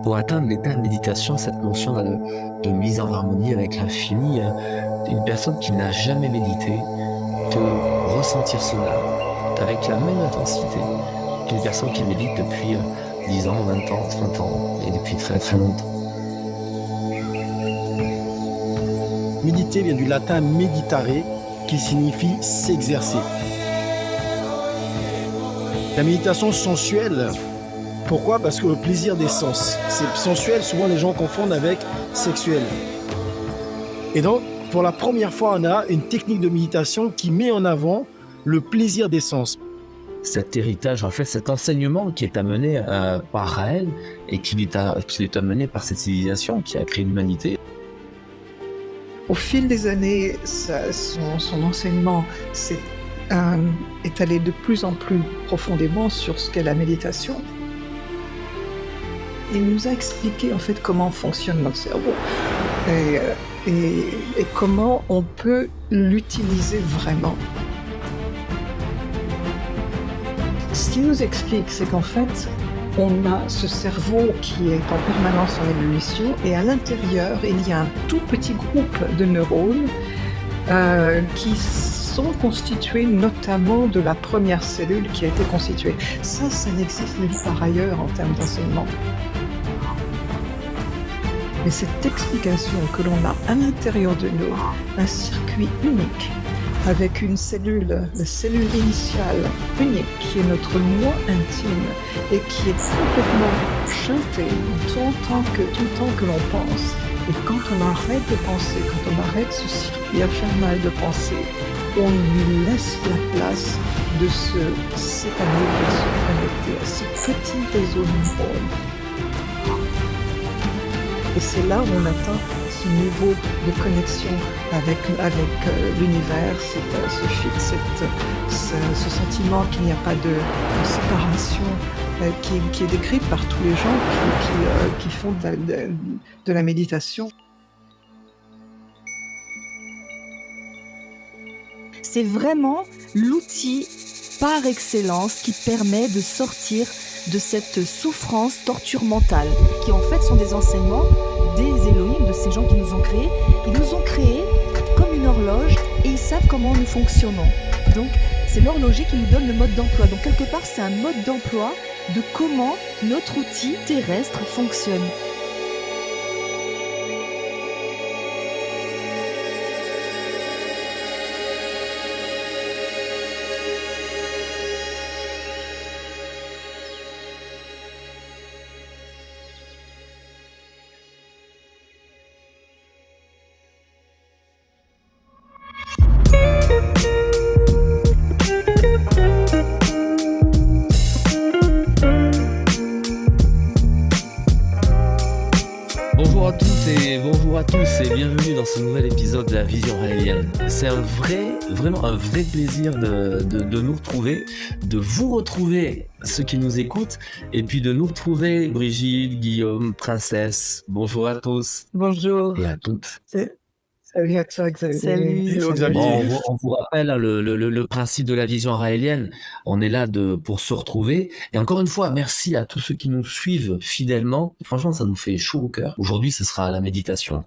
Pour atteindre l'état de méditation, cette notion de mise en harmonie avec l'infini, une personne qui n'a jamais médité peut ressentir cela avec la même intensité qu'une personne qui médite depuis 10 ans, 20 ans, 30 ans et depuis très très longtemps. Méditer vient du latin meditare, qui signifie s'exercer. La méditation sensuelle, pourquoi? Parce que le plaisir des sens. C'est sensuel, souvent les gens confondent avec sexuel. Et donc, pour la première fois, on a une technique de méditation qui met en avant le plaisir des sens. Cet héritage, en fait, cet enseignement qui est amené par Raël et qui est amené par cette civilisation qui a créé l'humanité. Au fil des années, son enseignement est allé de plus en plus profondément sur ce qu'est la méditation. Il nous a expliqué en fait comment fonctionne notre cerveau et comment on peut l'utiliser vraiment. Ce qu'il nous explique, c'est qu'en fait, on a ce cerveau qui est en permanence en ébullition et à l'intérieur, il y a un tout petit groupe de neurones qui sont constitués notamment de la première cellule qui a été constituée. Ça n'existe nulle part ailleurs en termes d'enseignement. Mais cette explication que l'on a à l'intérieur de nous, un circuit unique, avec une cellule, la cellule initiale unique, qui est notre moi intime et qui est complètement chantée tout le temps que l'on pense. Et quand on arrête de penser, quand on arrête ce circuit infernal de pensée, on lui laisse la place de s'épanouir, de se connecter à ce petit réseau de neurones. Et c'est là où on atteint ce niveau de connexion avec l'univers, ce sentiment qu'il n'y a pas de séparation qui est décrit par tous les gens qui font de la méditation. C'est vraiment l'outil par excellence qui permet de sortir de cette souffrance, torture mentale, qui en fait sont des enseignements des Elohim, de ces gens qui nous ont créés. Ils nous ont créés comme une horloge et ils savent comment nous fonctionnons. Donc c'est l'horloger qui nous donne le mode d'emploi. Donc quelque part c'est un mode d'emploi de comment notre outil terrestre fonctionne. Bonjour à tous et bienvenue dans ce nouvel épisode de la Vision Raélienne. C'est vraiment un vrai plaisir de nous retrouver, de vous retrouver, ceux qui nous écoutent, et puis de nous retrouver, Brigitte, Guillaume, Princesse. Bonjour à tous. Bonjour. Et à toutes. Salut à toi, Xavier. Salut. Hello, Xavier. Bon, on vous rappelle le principe de la vision raélienne. On est là pour se retrouver. Et encore une fois, merci à tous ceux qui nous suivent fidèlement. Franchement, ça nous fait chaud au cœur. Aujourd'hui, ce sera la méditation.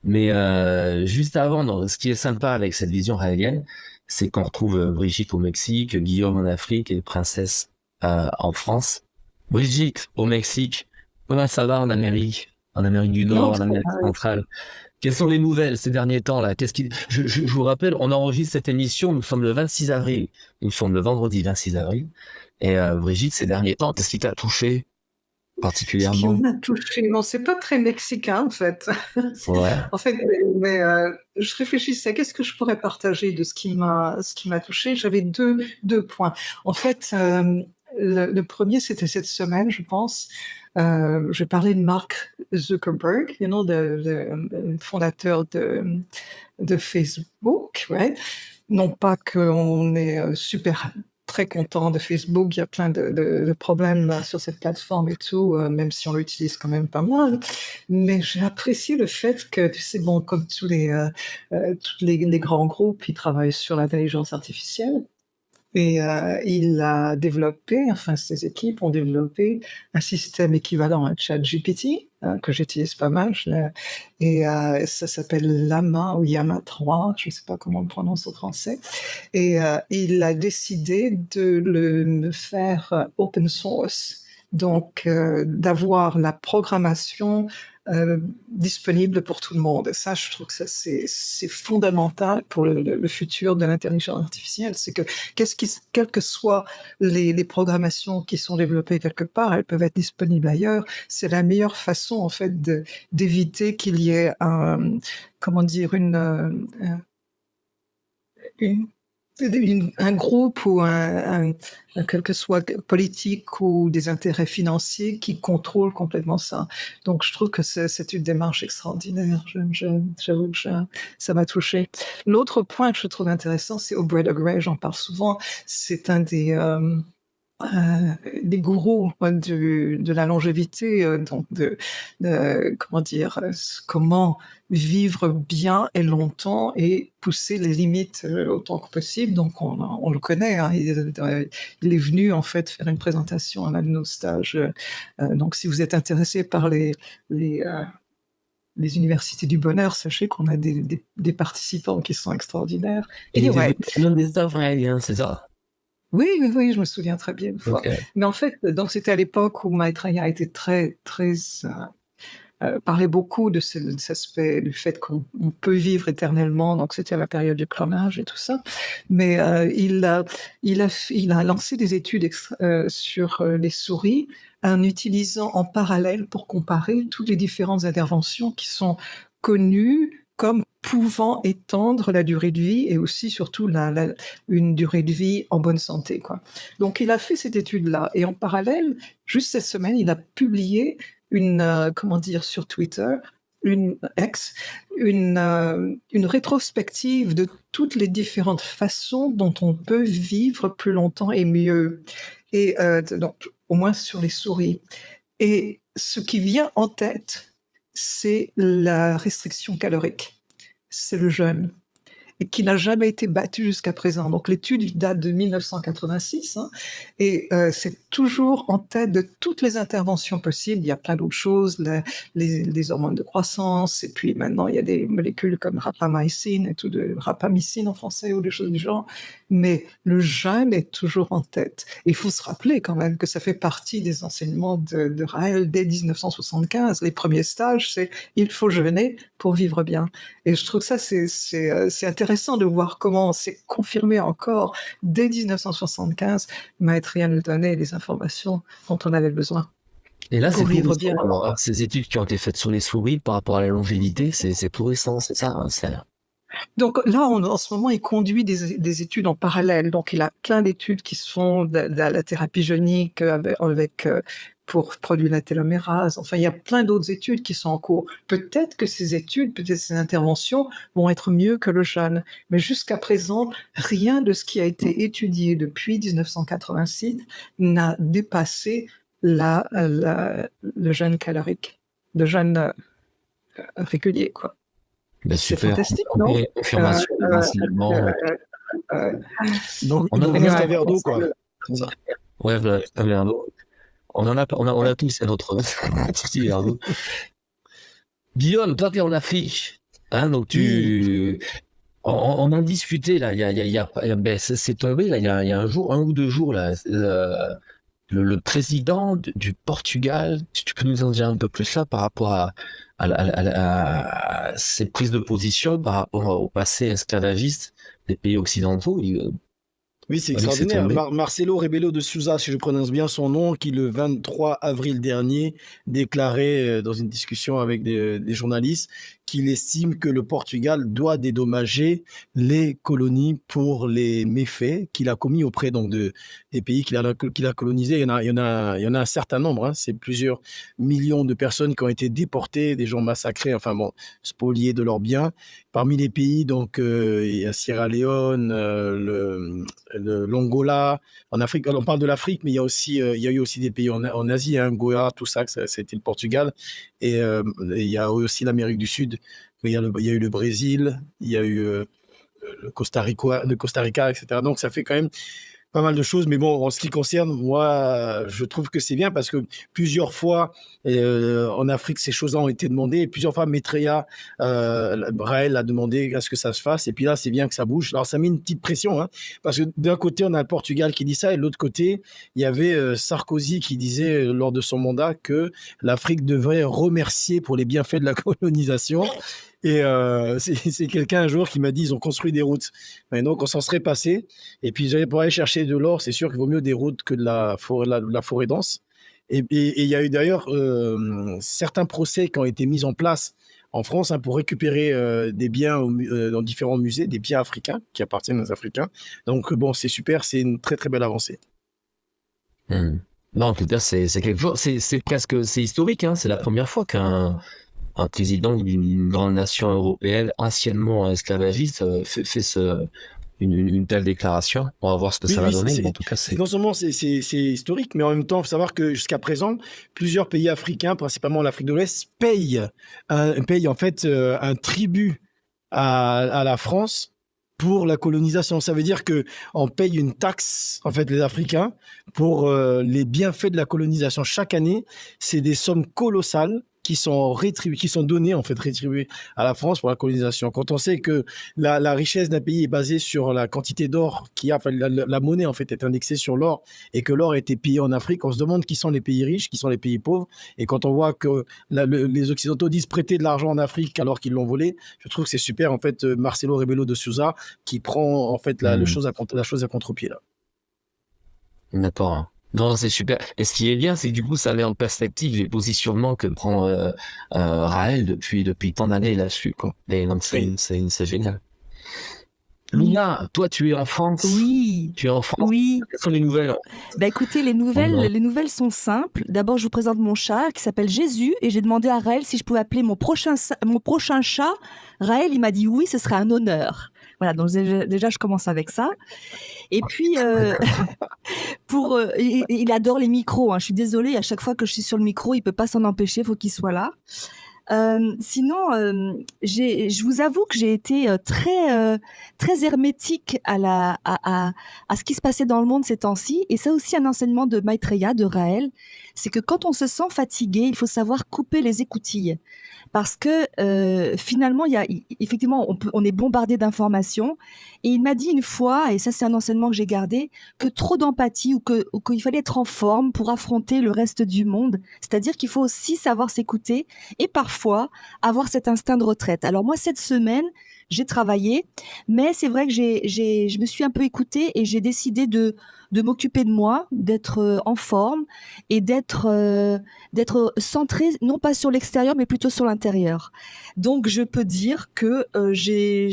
Mais juste avant, ce qui est sympa avec cette vision raélienne, c'est qu'on retrouve Brigitte au Mexique, Guillaume en Afrique et Princesse en France. Brigitte au Mexique, comment ça va en Amérique du Nord, en Amérique centrale? Quelles sont les nouvelles ces derniers temps là? Je vous rappelle, on enregistre cette émission, nous sommes le 26 avril. Nous sommes le vendredi 26 avril. Et Brigitte, ces derniers temps, qu'est-ce qui t'a touché particulièrement? Ce qui m'a touchée, non, c'est pas très mexicain en fait. Ouais. En fait, mais je réfléchissais, qu'est-ce que je pourrais partager de ce qui m'a touchée? J'avais deux points. En fait, le premier, c'était cette semaine, je pense. Je parlais de Mark Zuckerberg, le fondateur de Facebook, right? Non pas qu'on est très content de Facebook, il y a plein de problèmes sur cette plateforme et tout, même si on l'utilise quand même pas mal. Mais j'ai apprécié le fait que, tu sais, bon, comme tous les grands groupes, ils travaillent sur l'intelligence artificielle. Et il a développé, enfin ses équipes ont développé un système équivalent à ChatGPT, que j'utilise pas mal, et ça s'appelle Llama ou Llama 3, je ne sais pas comment on le prononce au français. Et il a décidé de le faire open source, donc d'avoir la programmation disponible pour tout le monde. Et ça, je trouve que ça, c'est fondamental pour le futur de l'intelligence artificielle. C'est que, quelles que soient les programmations qui sont développées quelque part, elles peuvent être disponibles ailleurs. C'est la meilleure façon, en fait, d'éviter qu'il y ait comment dire, un groupe ou quel que soit politique ou des intérêts financiers qui contrôlent complètement ça. Donc je trouve que c'est une démarche extraordinaire. J'avoue que ça m'a touchée. L'autre point que je trouve intéressant, c'est Aubrey de Grey, j'en parle souvent. C'est un des gourous de la longévité, donc comment dire, comment vivre bien et longtemps et pousser les limites autant que possible. Donc on le connaît, hein, il est venu en fait faire une présentation à un de nos stages. Donc si vous êtes intéressé par les universités du bonheur, sachez qu'on a des participants qui sont extraordinaires. Et il ouais. était l'un des Israéliens, c'est ça? Oui, je me souviens très bien une fois. Ok. Mais en fait, donc c'était à l'époque où Maitreya était très, très parlait beaucoup de cet aspect, du fait qu'on peut vivre éternellement. Donc c'était à la période du clonage et tout ça. Mais il a lancé des études sur les souris en utilisant en parallèle pour comparer toutes les différentes interventions qui sont connues comme pouvant étendre la durée de vie et aussi surtout une durée de vie en bonne santé, quoi. Donc il a fait cette étude-là et en parallèle, juste cette semaine, il a publié comment dire, sur Twitter, une rétrospective de toutes les différentes façons dont on peut vivre plus longtemps et mieux, et donc au moins sur les souris. Et ce qui vient en tête, c'est la restriction calorique, c'est le jeûne, et qui n'a jamais été battu jusqu'à présent. Donc l'étude date de 1986, hein, et c'est toujours en tête de toutes les interventions possibles. Il y a plein d'autres choses, les hormones de croissance, et puis maintenant il y a des molécules comme rapamycine et tout, rapamycine en français ou des choses du genre, mais le jeûne est toujours en tête. Et il faut se rappeler quand même que ça fait partie des enseignements de Raël dès 1975. Les premiers stages, c'est il faut jeûner pour vivre bien. Et je trouve que ça, c'est intéressant de voir comment c'est confirmé encore dès 1975. Maitreya nous donnait les informations dont on avait besoin. Et là, c'est Pour tout vivre récent. bien. Alors, hein, ces études qui ont été faites sur les souris par rapport à la longévité, c'est tout récent, c'est ça, hein, Donc là, en ce moment, il conduit des études en parallèle. Donc il a plein d'études qui se font de la thérapie génique pour produire la télomérase. Enfin, il y a plein d'autres études qui sont en cours. Peut-être que ces études, peut-être ces interventions vont être mieux que le jeûne. Mais jusqu'à présent, rien de ce qui a été étudié depuis 1986 n'a dépassé le jeûne calorique, le jeûne régulier, quoi. Ben, C'est super. fantastique, non? Confirmation, renseignement. Donc, On a il reste un verre d'eau, quoi. C'est ça. Ouais, voilà, un verre d'eau. On a tous un autre petit verre d'eau. Guillaume, toi, t'es en Afrique. Hein, donc on en discutait, là, c'est tombé, là, il y a un ou deux jours, là, le président du Portugal, tu peux nous en dire un peu plus là par rapport à ces prises de position par rapport au passé esclavagiste des pays occidentaux. Oui, c'est Alex, extraordinaire. c'est tombé. Marcelo Rebelo de Sousa, si je prononce bien son nom, qui le 23 avril dernier déclarait dans une discussion avec des journalistes qu'il estime que le Portugal doit dédommager les colonies pour les méfaits qu'il a commis auprès donc des pays qu'il a colonisés. Il y en a un certain nombre, hein. C'est plusieurs millions de personnes qui ont été déportées, des gens massacrés, enfin bon, spoliés de leurs biens. Parmi les pays, donc, il y a Sierra Leone, l'Angola. En Afrique, on parle de l'Afrique, mais il y a eu aussi des pays en Asie, hein, Goa, tout ça, c'était le Portugal. Et il y a aussi l'Amérique du Sud. Il y a eu le Brésil, il y a eu le Costa Rica, etc. Donc ça fait quand même pas mal de choses, mais bon, en ce qui concerne, moi, je trouve que c'est bien parce que plusieurs fois, en Afrique, ces choses-là ont été demandées et plusieurs fois, Maitreya, Raël a demandé à ce que ça se fasse et puis là, c'est bien que ça bouge. Alors, ça met une petite pression, hein, parce que d'un côté, on a le Portugal qui dit ça et de l'autre côté, il y avait Sarkozy qui disait lors de son mandat que l'Afrique devrait remercier pour les bienfaits de la colonisation. Et c'est quelqu'un un jour qui m'a dit ils ont construit des routes. Et donc on s'en serait passé. Et puis pour aller chercher de l'or, c'est sûr qu'il vaut mieux des routes que de la forêt dense. Et il y a eu d'ailleurs certains procès qui ont été mis en place en France, hein, pour récupérer des biens dans différents musées, des biens africains qui appartiennent aux Africains. Donc bon, c'est super, c'est une très très belle avancée. Non, en tout cas, c'est quelque chose. C'est presque, c'est historique, hein. C'est la première fois qu'un président d'une grande nation européenne anciennement esclavagiste fait une telle déclaration. On va voir ce que ça va donner. En tout cas, non seulement c'est historique, mais en même temps, il faut savoir que jusqu'à présent, plusieurs pays africains, principalement l'Afrique de l'Ouest, payent en fait un tribut à la France pour la colonisation. Ça veut dire que on paye une taxe, en fait, les Africains, pour les bienfaits de la colonisation. Chaque année, c'est des sommes colossales qui sont données, en fait, rétribuées à la France pour la colonisation. Quand on sait que la richesse d'un pays est basée sur la quantité d'or qu'il y a, enfin, la monnaie, en fait, est indexée sur l'or et que l'or a été pillé en Afrique, on se demande qui sont les pays riches, qui sont les pays pauvres. Et quand on voit que les Occidentaux disent prêter de l'argent en Afrique alors qu'ils l'ont volé, je trouve que c'est super, en fait, Marcelo Rebelo de Sousa qui prend, en fait, la chose à contre-pied, là. D'accord. Non, c'est super. Et ce qui est bien, c'est que du coup, ça met en perspective les positionnements que prend Raël depuis tant d'années là-dessus, quoi. Et donc, c'est génial. Luna, toi, tu es en France. Oui. Tu es en France. Oui. Quelles sont les nouvelles? Bah écoutez, les nouvelles sont simples. D'abord, je vous présente mon chat qui s'appelle Jésus et j'ai demandé à Raël si je pouvais appeler mon prochain chat. Raël, il m'a dit oui, ce serait un honneur. Voilà, donc déjà, je commence avec ça. Et puis, il adore les micros, hein. Je suis désolée, à chaque fois que je suis sur le micro, il peut pas s'en empêcher, il faut qu'il soit là. Sinon, je vous avoue que j'ai été très hermétique à ce qui se passait dans le monde ces temps-ci. Et ça aussi, un enseignement de Maitreya, de Raël, c'est que quand on se sent fatigué, il faut savoir couper les écoutilles. Parce que finalement, effectivement, on est bombardé d'informations. Et il m'a dit une fois, et ça c'est un enseignement que j'ai gardé, que trop d'empathie ou qu'il fallait être en forme pour affronter le reste du monde. C'est-à-dire qu'il faut aussi savoir s'écouter et parfois avoir cet instinct de retraite. Alors moi, cette semaine, j'ai travaillé, mais c'est vrai que je me suis un peu écoutée et j'ai décidé de m'occuper de moi, d'être en forme et d'être centrée non pas sur l'extérieur mais plutôt sur l'intérieur. Donc je peux dire que je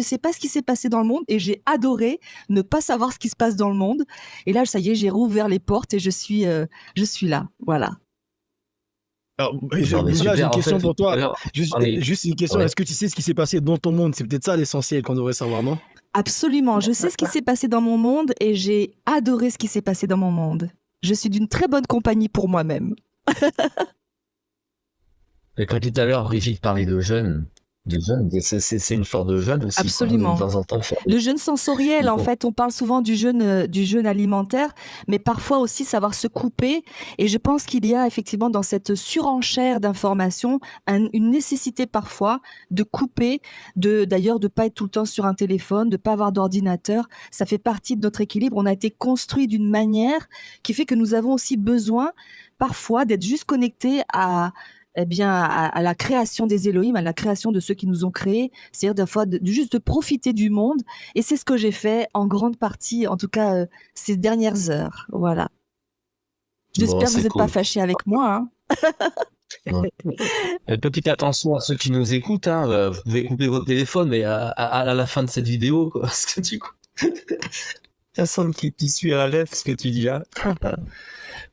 sais pas ce qui s'est passé dans le monde et j'ai adoré ne pas savoir ce qui se passe dans le monde. Et là, ça y est, j'ai rouvert les portes et je suis là. Voilà. Alors, j'ai une question pour toi. Juste une question. Ouais. Est-ce que tu sais ce qui s'est passé dans ton monde? C'est peut-être ça l'essentiel qu'on devrait savoir, non? Absolument. Je sais ce qui s'est passé dans mon monde et j'ai adoré ce qui s'est passé dans mon monde. Je suis d'une très bonne compagnie pour moi-même. Et quand tout à l'heure, Brigitte parlait de jeunes, c'est une sorte de jeûne aussi. Absolument. De temps en temps, le jeûne sensoriel, en fait, on parle souvent du jeûne alimentaire, mais parfois aussi savoir se couper. Et je pense qu'il y a effectivement dans cette surenchère d'informations une nécessité parfois de couper, d'ailleurs de pas être tout le temps sur un téléphone, de pas avoir d'ordinateur. Ça fait partie de notre équilibre. On a été construit d'une manière qui fait que nous avons aussi besoin parfois d'être juste connectés à la création des Elohim, à la création de ceux qui nous ont créés, c'est-à-dire juste de profiter du monde. Et c'est ce que j'ai fait en grande partie, en tout cas ces dernières heures. Voilà. J'espère que vous n'êtes pas fâchés avec moi. Hein. Petite attention à ceux qui nous écoutent. Hein. Vous pouvez couper votre téléphone, mais à la fin de cette vidéo, quoi, parce que du coup, personne qui suit à la lettre ce que tu dis là.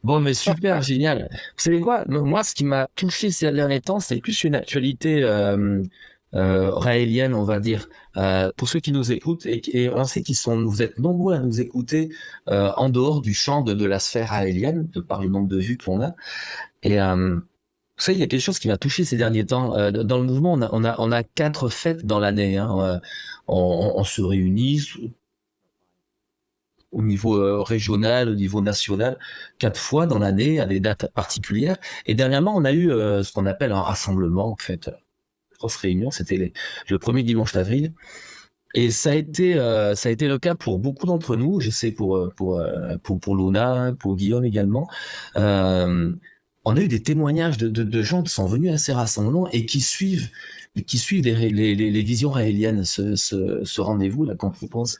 Bon, mais super, génial. Vous savez quoi? Moi, ce qui m'a touché ces derniers temps, c'est plus une actualité raélienne, on va dire. Pour ceux qui nous écoutent, et on sait vous êtes nombreux à nous écouter en dehors du champ de la sphère raélienne, par le nombre de vues qu'on a. Et vous savez, il y a quelque chose qui m'a touché ces derniers temps. Dans le mouvement, on a 4 fêtes dans l'année. Hein. On se réunit au niveau régional, au niveau national, 4 fois dans l'année, à des dates particulières. Et dernièrement, on a eu ce qu'on appelle un rassemblement, en fait, grosse réunion, c'était le premier dimanche d'avril. Et ça a été le cas pour beaucoup d'entre nous. Je sais pour Luna, pour Guillaume également. On a eu des témoignages de gens qui sont venus à ces rassemblements et qui suivent les visions raéliennes, ce rendez-vous là qu'on propose.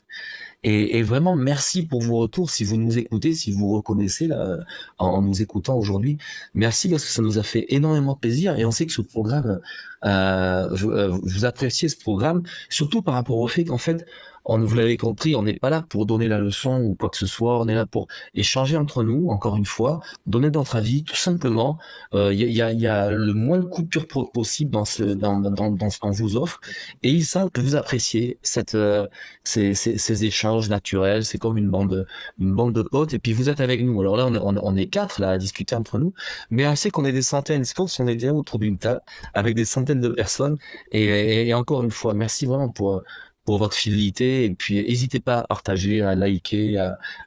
Et vraiment, merci pour vos retours. Si vous nous écoutez, si vous reconnaissez là, en nous écoutant aujourd'hui, merci parce que ça nous a fait énormément plaisir. Et on sait que ce programme, vous appréciez ce programme, surtout par rapport au fait qu'en fait, vous l'avez compris, on n'est pas là pour donner la leçon ou quoi que ce soit. On est là pour échanger entre nous, encore une fois, donner notre avis, tout simplement. Il y a le moins de coupures possible dans ce qu'on vous offre. Et ils savent que vous appréciez ces échanges naturels. C'est comme une bande de potes. Et puis vous êtes avec nous. Alors là, on est 4 là à discuter entre nous, mais assez qu'on est des centaines. C'est comme si on était autour d'une table avec des centaines de personnes. Et encore une fois, merci vraiment pour votre fidélité. Et puis n'hésitez pas à partager, à liker,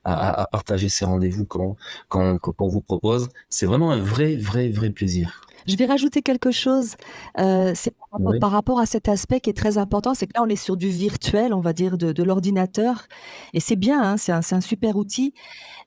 à partager ces rendez-vous qu'on vous propose. C'est vraiment un vrai plaisir. Je vais rajouter quelque chose. C'est par rapport à cet aspect qui est très important, c'est que là, on est sur du virtuel, on va dire, de l'ordinateur. Et c'est bien, hein, c'est un super outil.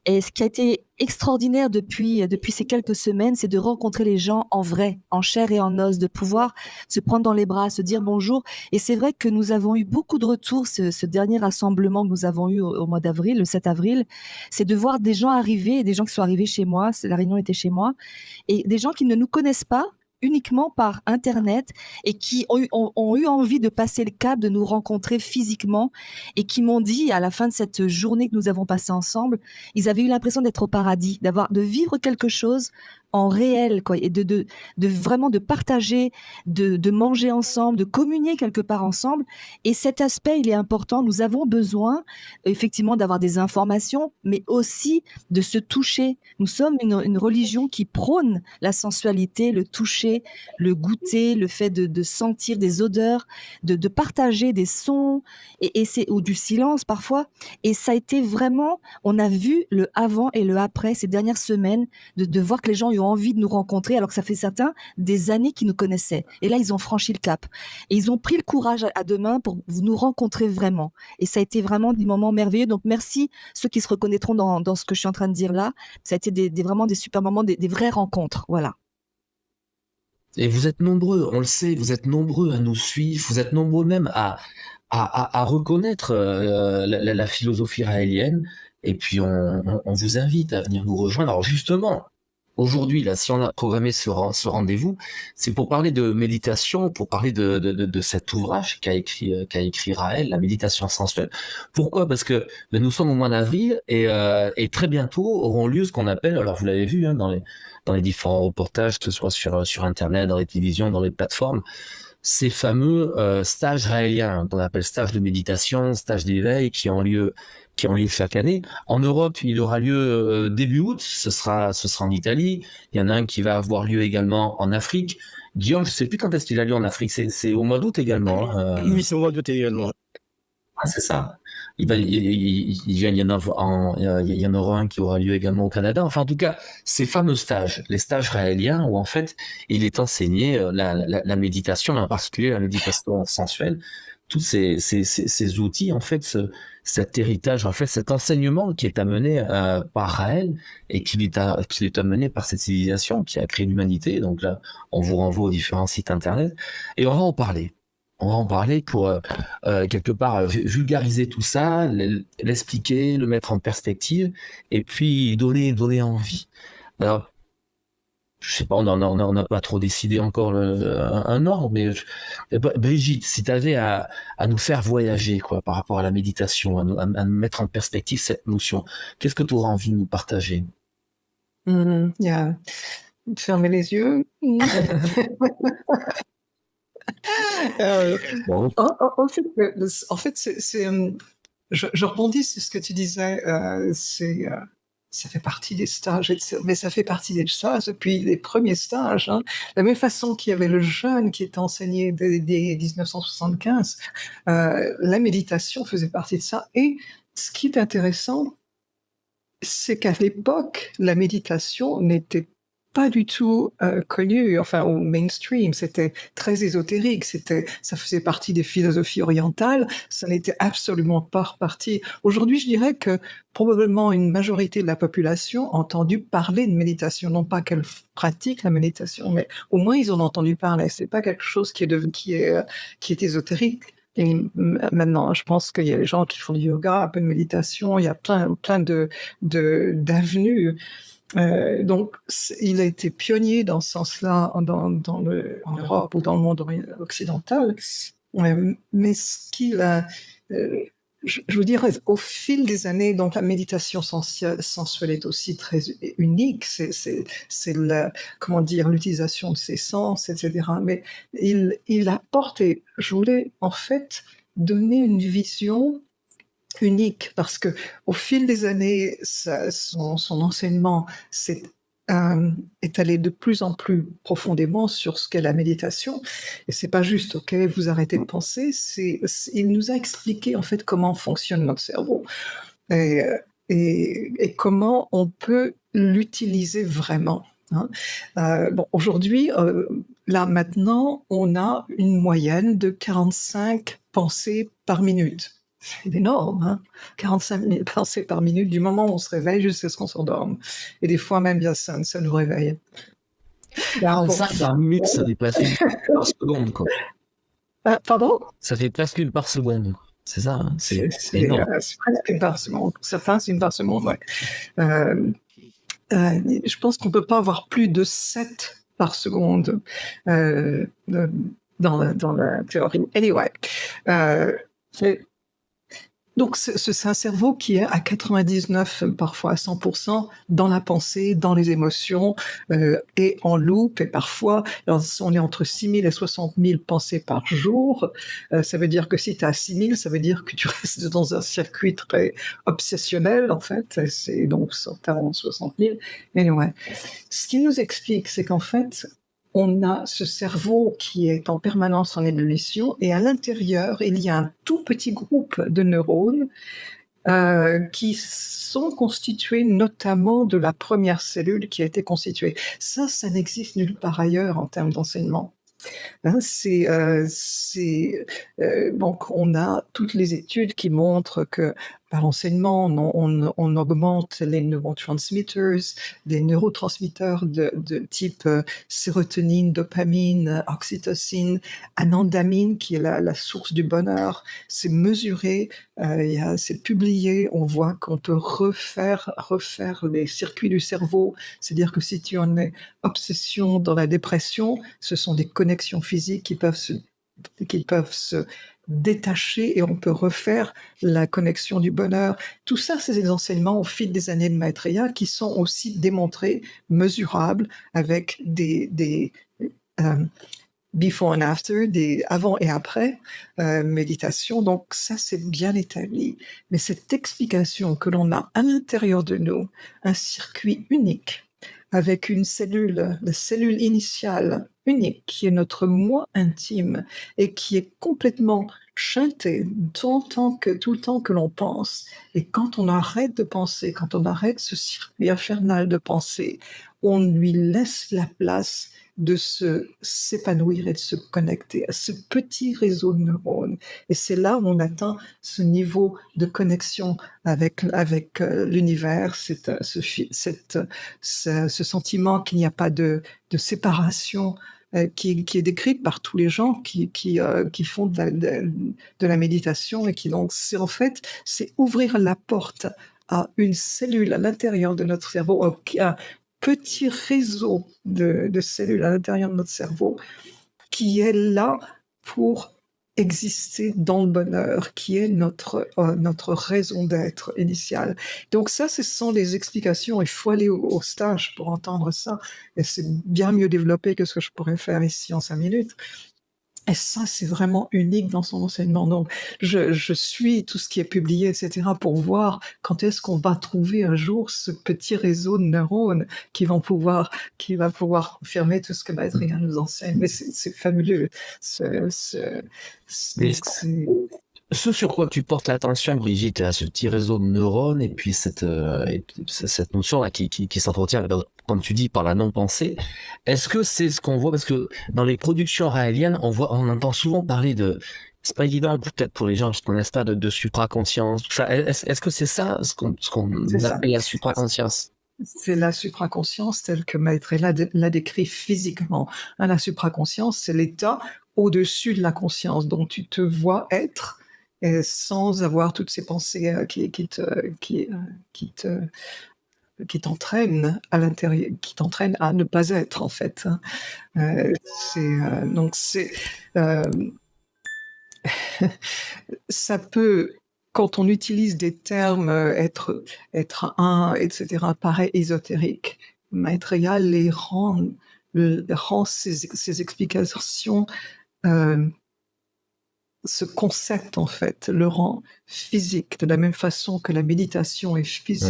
Et ce qui a été extraordinaire depuis ces quelques semaines, c'est de rencontrer les gens en vrai, en chair et en os, de pouvoir se prendre dans les bras, se dire bonjour. Et c'est vrai que nous avons eu beaucoup de retours, ce dernier rassemblement que nous avons eu au mois d'avril, le 7 avril, c'est de voir des gens arriver, des gens qui sont arrivés chez moi, la réunion était chez moi, et des gens qui ne nous connaissent pas, uniquement par Internet, et qui ont eu envie de passer le cap, de nous rencontrer physiquement, et qui m'ont dit, à la fin de cette journée que nous avons passée ensemble, ils avaient eu l'impression d'être au paradis, de vivre quelque chose en réel, quoi, et de vraiment de partager, de manger ensemble, de communier quelque part ensemble. Et cet aspect, il est important. Nous avons besoin, effectivement, d'avoir des informations, mais aussi de se toucher. Nous sommes une religion qui prône la sensualité, le toucher, le goûter, le fait de sentir des odeurs, de partager des sons, ou du silence parfois. Et ça a été vraiment, on a vu le avant et le après ces dernières semaines, de voir que les gens ont envie de nous rencontrer, alors que ça fait certains des années qu'ils nous connaissaient. Et là, ils ont franchi le cap. Et ils ont pris le courage à deux mains pour nous rencontrer vraiment. Et ça a été vraiment des moments merveilleux. Donc, merci ceux qui se reconnaîtront dans ce que je suis en train de dire là. Ça a été vraiment des super moments, des vraies rencontres. Voilà. Et vous êtes nombreux, on le sait, vous êtes nombreux à nous suivre, vous êtes nombreux même à reconnaître la philosophie raélienne. Et puis, on vous invite à venir nous rejoindre. Alors justement, aujourd'hui, là, si on a programmé ce rendez-vous, c'est pour parler de méditation, pour parler de cet ouvrage qu'a écrit Raël, la méditation sensuelle. Pourquoi? Parce que nous sommes au mois d'avril et très bientôt auront lieu ce qu'on appelle, alors vous l'avez vu, hein, dans les différents reportages, que ce soit sur Internet, dans les télévisions, dans les plateformes, ces fameux stages raéliens, qu'on appelle stages de méditation, stages d'éveil, qui ont lieu chaque année. En Europe, il aura lieu début août, ce sera en Italie. Il y en a un qui va avoir lieu également en Afrique. Guillaume, je sais plus quand est-ce qu'il a lieu en Afrique, c'est au mois d'août également. Oui, c'est au mois d'août également. Ah, c'est ça. Il y en aura un qui aura lieu également au Canada. Enfin, en tout cas, ces fameux stages, les stages raéliens, où en fait, il est enseigné la méditation, en particulier la méditation sensuelle, tous ces outils, en fait, cet héritage, en fait, cet enseignement qui est amené par Raël et qui est amené par cette civilisation qui a créé l'humanité. Donc là, on vous renvoie aux différents sites internet et on va en parler. On va en parler pour quelque part vulgariser tout ça, l'expliquer, le mettre en perspective et puis donner envie. Alors, je sais pas, on n'a pas trop décidé encore un ordre, mais Brigitte, si tu avais à nous faire voyager quoi, par rapport à la méditation, à nous mettre en perspective cette notion, qu'est-ce que tu auras envie de nous partager? Il y a fermer les yeux. Bon. En fait, je rebondis sur ce que tu disais. Ça fait partie des stages, mais ça fait partie des stages depuis les premiers stages. Hein. De la même façon qu'il y avait le jeûne qui était enseigné dès 1975, la méditation faisait partie de ça. Et ce qui est intéressant, c'est qu'à l'époque, la méditation n'était pas du tout connue, enfin au mainstream, c'était très ésotérique, ça faisait partie des philosophies orientales, ça n'était absolument pas reparti. Aujourd'hui, je dirais que probablement une majorité de la population a entendu parler de méditation, non pas qu'elle pratique la méditation, mais au moins ils en ont entendu parler. C'est pas quelque chose qui est ésotérique. Et maintenant, je pense qu'il y a des gens qui font du yoga, un peu de méditation, il y a plein d'avenues. Donc, il a été pionnier dans ce sens-là en Europe ou dans le monde occidental. Mais ce qu'il a, je veux dire, au fil des années, donc la méditation sensuelle est aussi très unique. C'est comment dire, l'utilisation de ses sens, etc. Mais il apporte, et je voulais en fait donner une vision unique parce que au fil des années, son enseignement est allé de plus en plus profondément sur ce qu'est la méditation. Et c'est pas juste, ok, vous arrêtez de penser. Il nous a expliqué en fait comment fonctionne notre cerveau et comment on peut l'utiliser vraiment. Hein. Bon, aujourd'hui, là maintenant, on a une moyenne de 45 pensées par minute. C'est énorme, hein, 45 000 pensées par minute du moment où on se réveille jusqu'à ce qu'on s'endorme. Et des fois même, bien ça nous réveille. 45 par minute, ça fait presque une par seconde, quoi. Pardon? Ça fait presque une par seconde. C'est ça, hein, c'est énorme. C'est presque une par seconde. Certains, c'est une par seconde, ouais. Je pense qu'on ne peut pas avoir plus de 7 par seconde dans la théorie. Anyway, donc c'est un cerveau qui est à 99, parfois à 100% dans la pensée, dans les émotions, et en loop, et parfois on est entre 6 000 et 60 000 pensées par jour. Ça veut dire que si tu as 6 000, ça veut dire que tu restes dans un circuit très obsessionnel en fait, c'est donc 60 000. Anyway, ce qui nous explique, c'est qu'en fait on a ce cerveau qui est en permanence en ébullition et à l'intérieur, il y a un tout petit groupe de neurones qui sont constitués notamment de la première cellule qui a été constituée. Ça n'existe nulle part ailleurs en termes d'enseignement. Hein, donc on a toutes les études qui montrent que par l'enseignement, on augmente les neurotransmitters, des neurotransmetteurs de type sérotonine, dopamine, oxytocine, anandamine, qui est la source du bonheur. C'est mesuré, c'est publié, on voit qu'on peut refaire les circuits du cerveau. C'est-à-dire que si tu en es obsession dans la dépression, ce sont des connexions physiques qui peuvent se détacher et on peut refaire la connexion du bonheur. Tout ça, c'est des enseignements au fil des années de Maitreya qui sont aussi démontrés, mesurables, avec des before and after, des avant et après méditation. Donc ça, c'est bien établi. Mais cette explication que l'on a à l'intérieur de nous, un circuit unique, avec une cellule, la cellule initiale unique, qui est notre moi intime et qui est complètement chanté tout le temps que l'on pense. Et quand on arrête de penser, quand on arrête ce circuit infernal de pensée, on lui laisse la place de s'épanouir et de se connecter à ce petit réseau de neurones. Et c'est là où on atteint ce niveau de connexion avec l'univers, ce sentiment qu'il n'y a pas de séparation qui est décrite par tous les gens qui font de la méditation et qui donc c'est ouvrir la porte à une cellule à l'intérieur de notre cerveau, un petit réseau de cellules à l'intérieur de notre cerveau qui est là pour exister dans le bonheur, qui est notre raison d'être initiale. Donc ça, ce sont les explications. Il faut aller au stage pour entendre ça. Et c'est bien mieux développé que ce que je pourrais faire ici en 5 minutes. Et ça, c'est vraiment unique dans son enseignement. Donc, je suis tout ce qui est publié, etc., pour voir quand est-ce qu'on va trouver un jour ce petit réseau de neurones qui va pouvoir confirmer tout ce que Maitreya nous enseigne. Mais c'est fabuleux. Ce sur quoi tu portes l'attention, Brigitte, à ce petit réseau de neurones et puis cette notion-là qui s'entretient, comme tu dis, par la non-pensée, est-ce que c'est ce qu'on voit? Parce que dans les productions raéliennes, on entend souvent parler de, c'est pas évident peut-être pour les gens qui ne connaissent pas de supraconscience, tout ça. Est-ce que c'est ça ce qu'on C'est ça. appelle la supraconscience? C'est la supraconscience telle que Maître l'a décrit physiquement. La supraconscience, c'est l'état au-dessus de la conscience, dont tu te vois être sans avoir toutes ces pensées qui t'entraînent à l'intérieur, qui t'entraînent à ne pas être en fait. Donc ça peut, quand on utilise des termes être un, etc., paraît ésotérique. Maître Égal les rend ces explications, ce concept en fait, le rend physique, de la même façon que la méditation est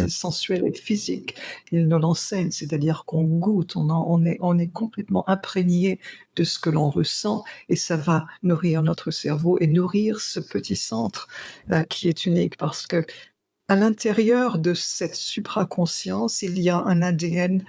sensuelle et physique. Il nous l'enseigne, c'est-à-dire qu'on goûte, on est complètement imprégné de ce que l'on ressent, et ça va nourrir notre cerveau et nourrir ce petit centre qui est unique, parce que à l'intérieur de cette supraconscience, il y a un ADN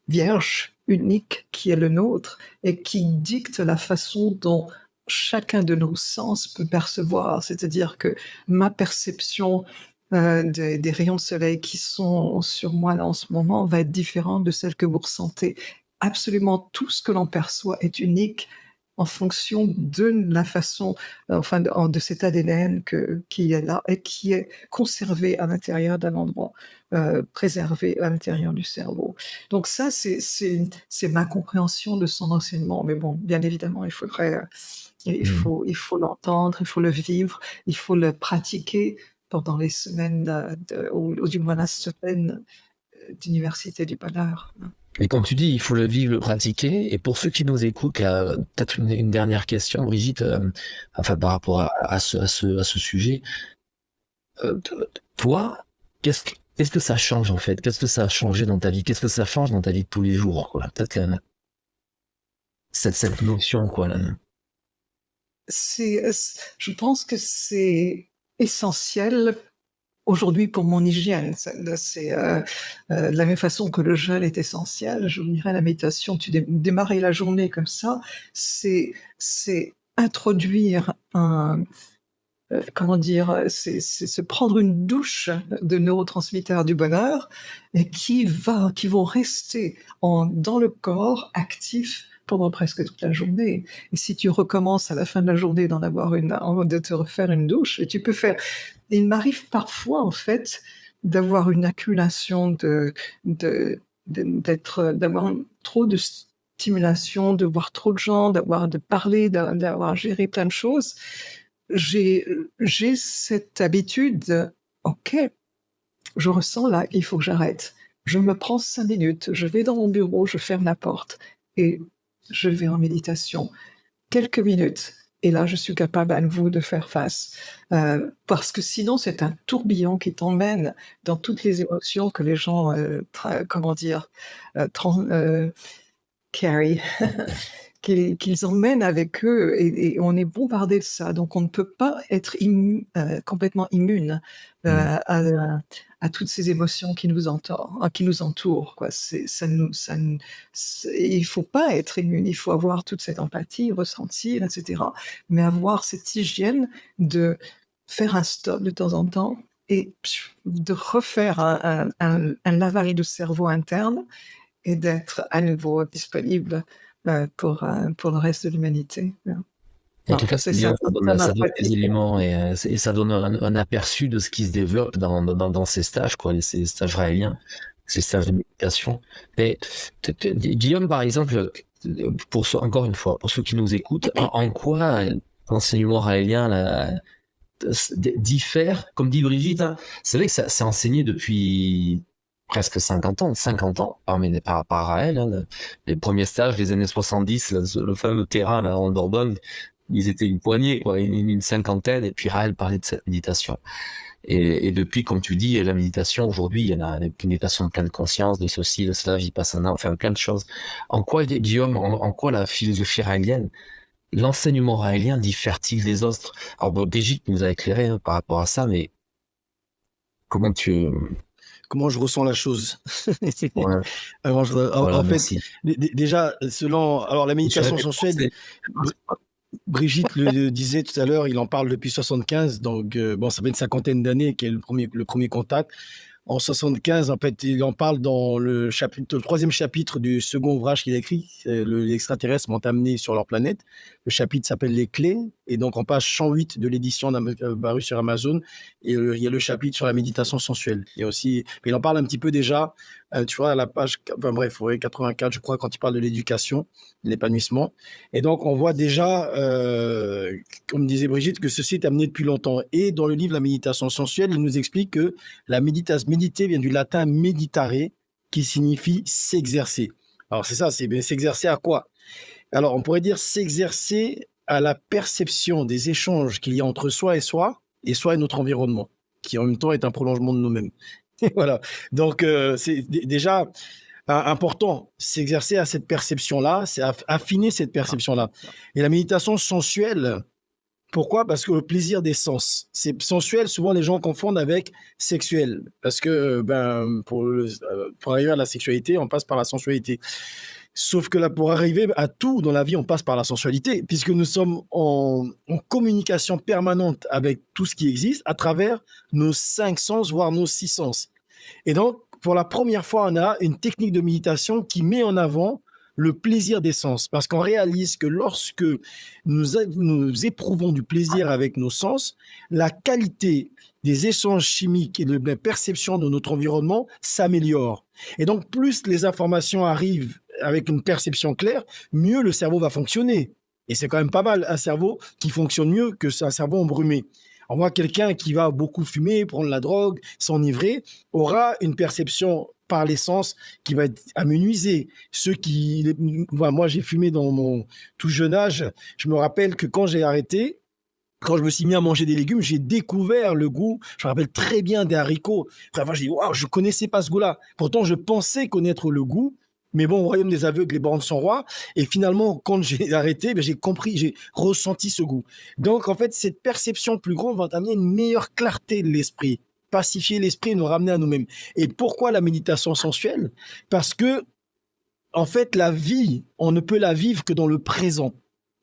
vierge, unique, qui est le nôtre, et qui dicte la façon dont chacun de nos sens peut percevoir. C'est-à-dire que ma perception des rayons de soleil qui sont sur moi là en ce moment va être différente de celle que vous ressentez. Absolument tout ce que l'on perçoit est unique en fonction de la façon, de cet ADN qui est là et qui est conservé à l'intérieur d'un endroit, préservé à l'intérieur du cerveau. Donc ça, c'est ma compréhension de son enseignement. Mais bon, bien évidemment, il faut l'entendre, il faut le vivre, il faut le pratiquer pendant les semaines ou du moins la semaine d'université du bonheur. Et comme tu dis, il faut le vivre, le pratiquer. Et pour ceux qui nous écoutent, peut-être une dernière question, Brigitte, par rapport à ce sujet. Toi, qu'est-ce que ça change en fait? Qu'est-ce que ça a changé dans ta vie? Qu'est-ce que ça change dans ta vie de tous les jours, quoi? Peut-être cette notion, quoi, là. Je pense que c'est essentiel aujourd'hui pour mon hygiène. C'est de la même façon que le jeûne est essentiel, je dirais la méditation, démarrer la journée comme ça, c'est introduire c'est se prendre une douche de neurotransmetteurs du bonheur et qui vont rester dans le corps actifs pendant presque toute la journée. Et si tu recommences à la fin de la journée de te refaire une douche, et tu peux faire. Il m'arrive parfois en fait d'avoir une accumulation d'avoir trop de stimulation, de voir trop de gens, de parler, d'avoir géré plein de choses. J'ai cette habitude, ok, je ressens là qu'il faut que j'arrête. Je me prends 5 minutes, je vais dans mon bureau, je ferme la porte et je vais en méditation. Quelques minutes. Et là, je suis capable à nouveau de faire face. Parce que sinon, c'est un tourbillon qui t'emmène dans toutes les émotions que les gens, carry. qu'ils emmènent avec eux, et on est bombardé de ça, donc on ne peut pas être complètement immune à toutes ces émotions qui nous entourent, quoi. Il faut pas être immune, il faut avoir toute cette empathie, ressentir, etc. Mais avoir cette hygiène de faire un stop de temps en temps et de refaire un lavage de cerveau interne et d'être à nouveau disponible pour le reste de l'humanité. En tout cas, ça donne des éléments et ça donne un aperçu de ce qui se développe dans ces stages, quoi, ces stages raéliens, ces stages de méditation. Mais Guillaume, par exemple, encore une fois, pour ceux qui nous écoutent, en quoi l'enseignement raélien diffère, comme dit Brigitte, c'est vrai que ça c'est enseigné depuis presque 50 ans par Raël, les premiers stages des années 70, le fameux terrain là en Dordogne, ils étaient une poignée, quoi, une cinquantaine, et puis Raël parlait de cette méditation. Et depuis, comme tu dis, la méditation aujourd'hui, il y en a une méditation de pleine conscience, de ceci, de cela, vipassana, enfin plein de choses. En quoi, Guillaume, en quoi la philosophie raélienne l'enseignement raélien dit fertile des astres. Alors bon, Brigitte nous a éclairé par rapport à ça, mais comment tu... Comment je ressens la chose. Ouais, Alors, voilà, en fait, merci. déjà, selon alors la Je méditation l'avais sensuelle, pensé. Brigitte le disait tout à l'heure, il en parle depuis 75, donc bon, ça fait une cinquantaine d'années qu'il y a le premier contact. En 75, en fait, il en parle dans le troisième chapitre du second ouvrage qu'il a écrit. Les extraterrestres m'ont amené sur leur planète. Le chapitre s'appelle Les Clés, et donc en page 108 de l'édition parue sur Amazon, et il y a le chapitre sur la méditation sensuelle. Il y a aussi, mais il en parle un petit peu déjà, tu vois, à la page, enfin bref, ouais, 84, je crois, quand il parle de l'éducation, de l'épanouissement. Et donc, on voit déjà, comme disait Brigitte, que ceci est amené depuis longtemps. Et dans le livre La méditation sensuelle, il nous explique que méditer vient du latin meditare, qui signifie s'exercer. Alors, c'est ça, c'est s'exercer à quoi? Alors, on pourrait dire s'exercer à la perception des échanges qu'il y a entre soi et notre environnement, qui en même temps est un prolongement de nous-mêmes. Voilà. Donc, c'est déjà important, s'exercer à cette perception-là, c'est affiner cette perception-là. Et la méditation sensuelle, pourquoi? Parce que le plaisir des sens. C'est sensuel, souvent les gens confondent avec sexuel. Parce que pour arriver à la sexualité, on passe par la sensualité. Sauf que là, pour arriver à tout dans la vie, on passe par la sensualité, puisque nous sommes en communication permanente avec tout ce qui existe à travers nos 5 sens, voire nos 6 sens. Et donc, pour la première fois, on a une technique de méditation qui met en avant le plaisir des sens. Parce qu'on réalise que lorsque nous éprouvons du plaisir avec nos sens, la qualité des échanges chimiques et de la perception de notre environnement s'améliore. Et donc, plus les informations arrivent avec une perception claire, mieux le cerveau va fonctionner. Et c'est quand même pas mal, un cerveau qui fonctionne mieux que un cerveau embrumé. On voit quelqu'un qui va beaucoup fumer, prendre la drogue, s'enivrer, aura une perception par les sens qui va être amenuisée. Moi, j'ai fumé dans mon tout jeune âge. Je me rappelle que quand j'ai arrêté, quand je me suis mis à manger des légumes, j'ai découvert le goût. Je me rappelle très bien des haricots. Enfin, j'ai dit, waouh, je connaissais pas ce goût-là. Pourtant, je pensais connaître le goût. Mais bon, au royaume des aveugles, les bornes sont rois. Et finalement, quand j'ai arrêté, j'ai compris, j'ai ressenti ce goût. Donc, en fait, cette perception plus grande va amener une meilleure clarté de l'esprit, pacifier l'esprit et nous ramener à nous-mêmes. Et pourquoi la méditation sensuelle? Parce que, en fait, la vie, on ne peut la vivre que dans le présent.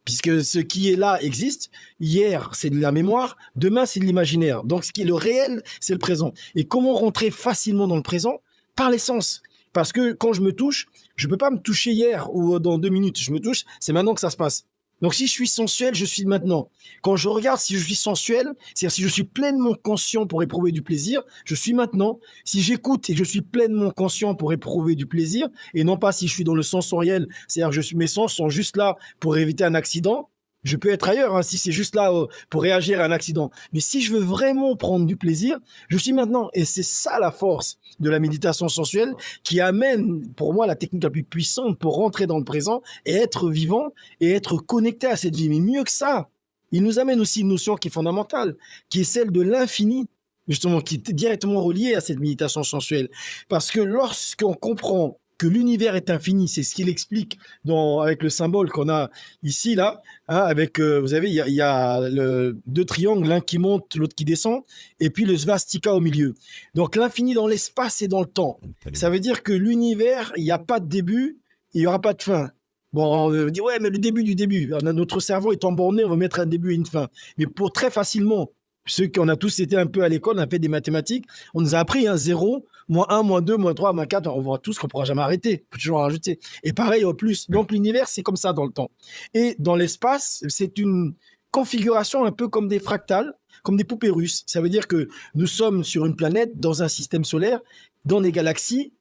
Puisque ce qui est là existe. Hier, c'est de la mémoire. Demain, c'est de l'imaginaire. Donc, ce qui est le réel, c'est le présent. Et comment rentrer facilement dans le présent? Par les sens. Parce que quand je me touche, je ne peux pas me toucher hier ou dans 2 minutes. Je me touche, c'est maintenant que ça se passe. Donc, si je suis sensuel, je suis maintenant. Quand je regarde si je suis sensuel, c'est-à-dire si je suis pleinement conscient pour éprouver du plaisir, je suis maintenant. Si j'écoute et que je suis pleinement conscient pour éprouver du plaisir, et non pas si je suis dans le sensoriel, c'est-à-dire que mes sens sont juste là pour éviter un accident, je peux être ailleurs, hein, si c'est juste là pour réagir à un accident. Mais si je veux vraiment prendre du plaisir, je suis maintenant. Et c'est ça la force de la méditation sensuelle qui amène, pour moi, la technique la plus puissante pour rentrer dans le présent et être vivant et être connecté à cette vie. Mais mieux que ça, il nous amène aussi une notion qui est fondamentale, qui est celle de l'infini, justement, qui est directement reliée à cette méditation sensuelle. Parce que lorsqu'on comprend que l'univers est infini, c'est ce qu'il explique avec le symbole qu'on a ici, là, hein, avec, vous savez, il y a 2 triangles, l'un qui monte, l'autre qui descend, et puis le svastika au milieu. Donc l'infini dans l'espace et dans le temps. Ça veut dire que l'univers, il n'y a pas de début, il n'y aura pas de fin. Bon, on dit, ouais, mais le début du début. Notre cerveau est borné, on va mettre un début et une fin. Mais pour très facilement, ceux qui on a tous été un peu à l'école, on a fait des mathématiques, on nous a appris 0, -1, -2, -3, -4, on voit tous qu'on ne pourra jamais arrêter, on peut toujours en rajouter. Et pareil au plus. Donc l'univers, c'est comme ça dans le temps. Et dans l'espace, c'est une configuration un peu comme des fractales, comme des poupées russes. Ça veut dire que nous sommes sur une planète, dans un système solaire, dans des galaxies,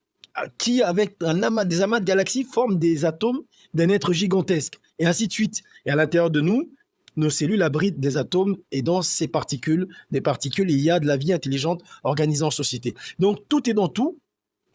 qui, avec des amas de galaxies, forment des atomes d'un être gigantesque, et ainsi de suite. Et à l'intérieur de nous, nos cellules abritent des atomes, et dans ces particules, il y a de la vie intelligente organisée en société. Donc tout est dans tout.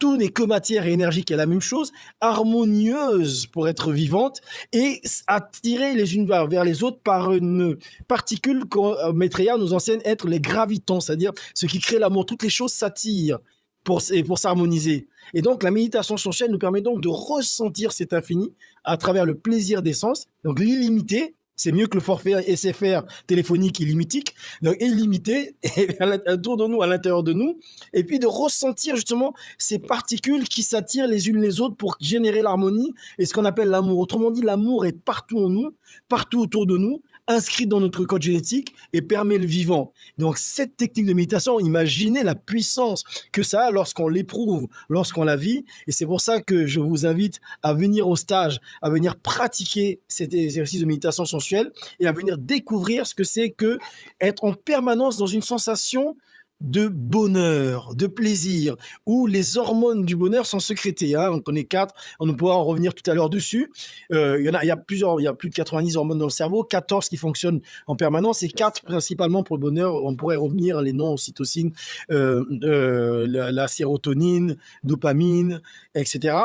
Tout n'est que matière et énergie qui est la même chose, harmonieuse pour être vivante et attirée les unes vers les autres par une particule que Maitreya nous enseigne être les gravitons, c'est-à-dire ce qui crée l'amour. Toutes les choses s'attirent pour s'harmoniser. Et donc la méditation sensuelle nous permet donc de ressentir cet infini à travers le plaisir des sens, donc l'illimité, C'est mieux que le forfait SFR téléphonique illimité, donc illimité, et autour de nous, à l'intérieur de nous, et puis de ressentir justement ces particules qui s'attirent les unes les autres pour générer l'harmonie et ce qu'on appelle l'amour. Autrement dit, l'amour est partout en nous, partout autour de nous, inscrit dans notre code génétique et permet le vivant. Donc cette technique de méditation, imaginez la puissance que ça a lorsqu'on l'éprouve, lorsqu'on la vit, et c'est pour ça que je vous invite à venir au stage, à venir pratiquer cet exercice de méditation sensuelle et à venir découvrir ce que c'est que être en permanence dans une sensation de bonheur, de plaisir, où les hormones du bonheur sont sécrétées. Hein. On connaît 4, on pourra en revenir tout à l'heure dessus. Il y a plus de 90 hormones dans le cerveau, 14 qui fonctionnent en permanence et 4 principalement pour le bonheur. On pourrait revenir les noms, ocytocine, la sérotonine, dopamine, etc.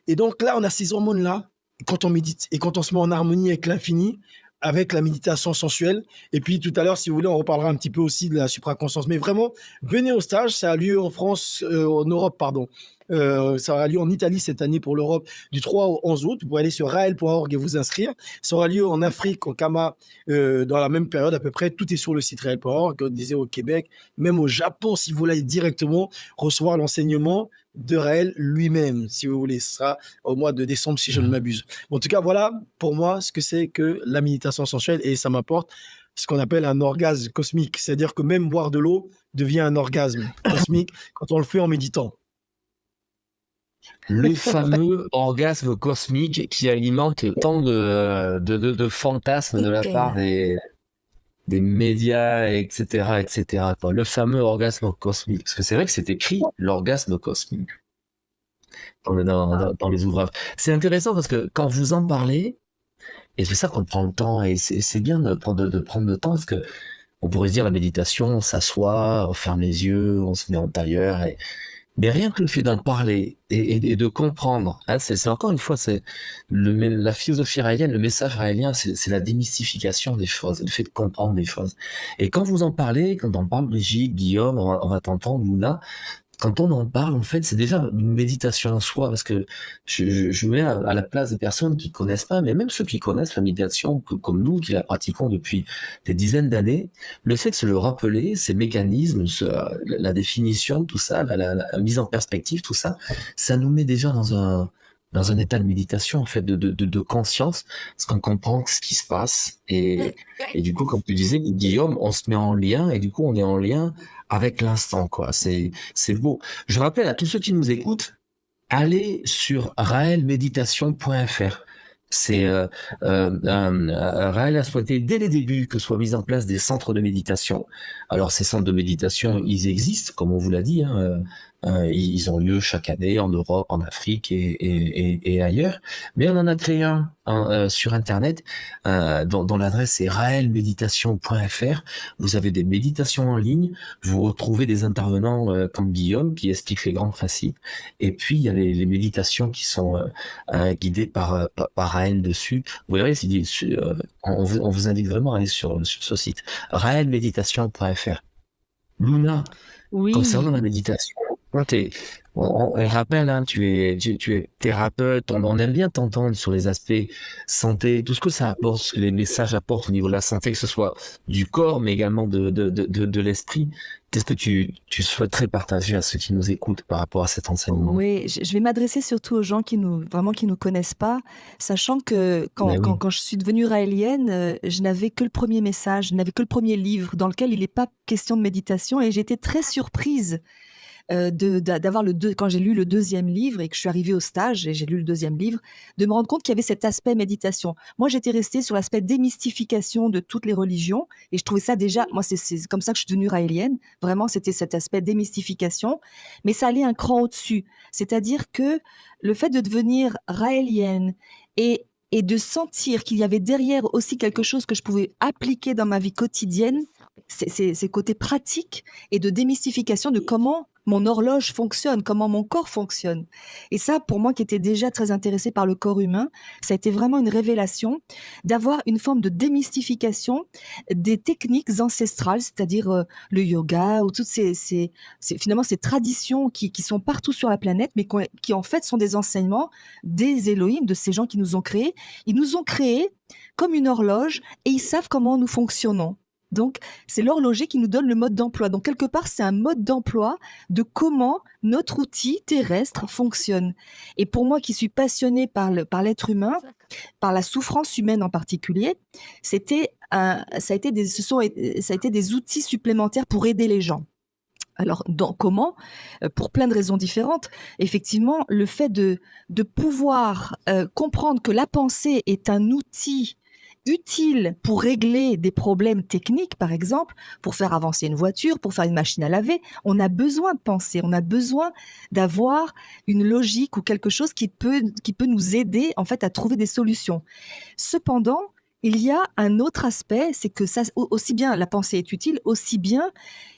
Et donc là, on a ces hormones-là, quand on médite et quand on se met en harmonie avec l'infini, avec la méditation sensuelle. Et puis tout à l'heure, si vous voulez, on reparlera un petit peu aussi de la supraconscience. Mais vraiment, venez au stage, ça a lieu en France, en Europe, pardon. Ça aura lieu en Italie cette année pour l'Europe du 3 au 11 août. Vous pouvez aller sur rael.org et vous inscrire. Ça aura lieu en Afrique, au Kama, dans la même période à peu près. Tout est sur le site rael.org, on disait au Québec, même au Japon, si vous voulez directement recevoir l'enseignement de Raël lui-même, si vous voulez. Ce sera au mois de décembre, si je ne m'abuse. En tout cas, voilà pour moi ce que c'est que la méditation sensuelle et ça m'apporte ce qu'on appelle un orgasme cosmique. C'est-à-dire que même boire de l'eau devient un orgasme cosmique quand on le fait en méditant. Le fameux orgasme cosmique qui alimente tant de fantasmes de la part des médias, etc., etc. quoi. Le fameux orgasme cosmique. Parce que c'est vrai que c'est écrit l'orgasme cosmique dans les ouvrages. C'est intéressant parce que quand vous en parlez, et c'est ça qu'on prend le temps, et c'est bien de prendre le temps parce que on pourrait se dire la méditation, on s'assoit, on ferme les yeux, on se met en tailleur, mais rien que le fait d'en parler et de comprendre, hein, c'est encore une fois, c'est la philosophie raélienne, le message raélien, c'est la démystification des choses, le fait de comprendre des choses. Et quand vous en parlez, quand on parle Brigitte, Guillaume, on va t'entendre, Luna, quand on en parle, en fait, c'est déjà une méditation en soi, parce que je me mets à la place des personnes qui connaissent pas, mais même ceux qui connaissent la méditation, comme nous, qui la pratiquons depuis des dizaines d'années, le fait de se le rappeler, ces mécanismes, la définition, tout ça, la mise en perspective, tout ça, ça nous met déjà dans un état de méditation, en fait, de conscience, parce qu'on comprend ce qui se passe, et du coup, comme tu disais, Guillaume, on se met en lien, et du coup, on est en lien avec l'instant, quoi. C'est beau. Je rappelle à tous ceux qui nous écoutent, allez sur raelmeditation.fr. C'est Raël a souhaité dès les débuts que soient mis en place des centres de méditation. Alors ces centres de méditation, ils existent, comme on vous l'a dit, hein, ils ont lieu chaque année en Europe, en Afrique et ailleurs. Mais on en a créé un sur Internet dont l'adresse est raelmeditation.fr. Vous avez des méditations en ligne, vous retrouvez des intervenants comme Guillaume qui expliquent les grands principes. Et puis il y a les méditations qui sont guidées par Raël dessus. Vous verrez, on vous invite vraiment à aller sur ce site raelmeditation.fr. Luna, Oui. concernant la méditation, on rappelle, hein, tu es thérapeute, on aime bien t'entendre sur les aspects santé, tout ce que ça apporte, ce que les messages apportent au niveau de la santé, que ce soit du corps, mais également de l'esprit. Qu'est-ce que tu souhaiterais partager à ceux qui nous écoutent par rapport à cet enseignement? Oui, je vais m'adresser surtout aux gens qui nous connaissent pas, sachant que quand je suis devenue raélienne, je n'avais que le premier message, je n'avais que le premier livre dans lequel il n'est pas question de méditation, et j'étais très surprise d'avoir quand j'ai lu le deuxième livre et que je suis arrivée au stage et j'ai lu le deuxième livre, de me rendre compte qu'il y avait cet aspect méditation. Moi, j'étais restée sur l'aspect démystification de toutes les religions, et je trouvais ça déjà, moi, c'est comme ça que je suis devenue raélienne. Vraiment, c'était cet aspect démystification, mais ça allait un cran au-dessus. C'est-à-dire que le fait de devenir raélienne et de sentir qu'il y avait derrière aussi quelque chose que je pouvais appliquer dans ma vie quotidienne, ces côtés pratiques et de démystification de comment mon horloge fonctionne, comment mon corps fonctionne. Et ça, pour moi qui étais déjà très intéressée par le corps humain, ça a été vraiment une révélation d'avoir une forme de démystification des techniques ancestrales, c'est-à-dire le yoga ou toutes finalement ces traditions qui sont partout sur la planète, mais qui en fait sont des enseignements des Elohim, de ces gens qui nous ont créés. Ils nous ont créés comme une horloge et ils savent comment nous fonctionnons. Donc, c'est l'horloger qui nous donne le mode d'emploi. Donc, quelque part, c'est un mode d'emploi de comment notre outil terrestre fonctionne. Et pour moi, qui suis passionnée par l'être humain, par la souffrance humaine en particulier, ça a été des outils supplémentaires pour aider les gens. Alors, comment ? Pour plein de raisons différentes. Effectivement, le fait de pouvoir comprendre que la pensée est un outil utile pour régler des problèmes techniques, par exemple, pour faire avancer une voiture, pour faire une machine à laver, on a besoin de penser, on a besoin d'avoir une logique ou quelque chose qui peut nous aider en fait à trouver des solutions. Cependant, il y a un autre aspect, c'est que ça, aussi bien la pensée est utile, aussi bien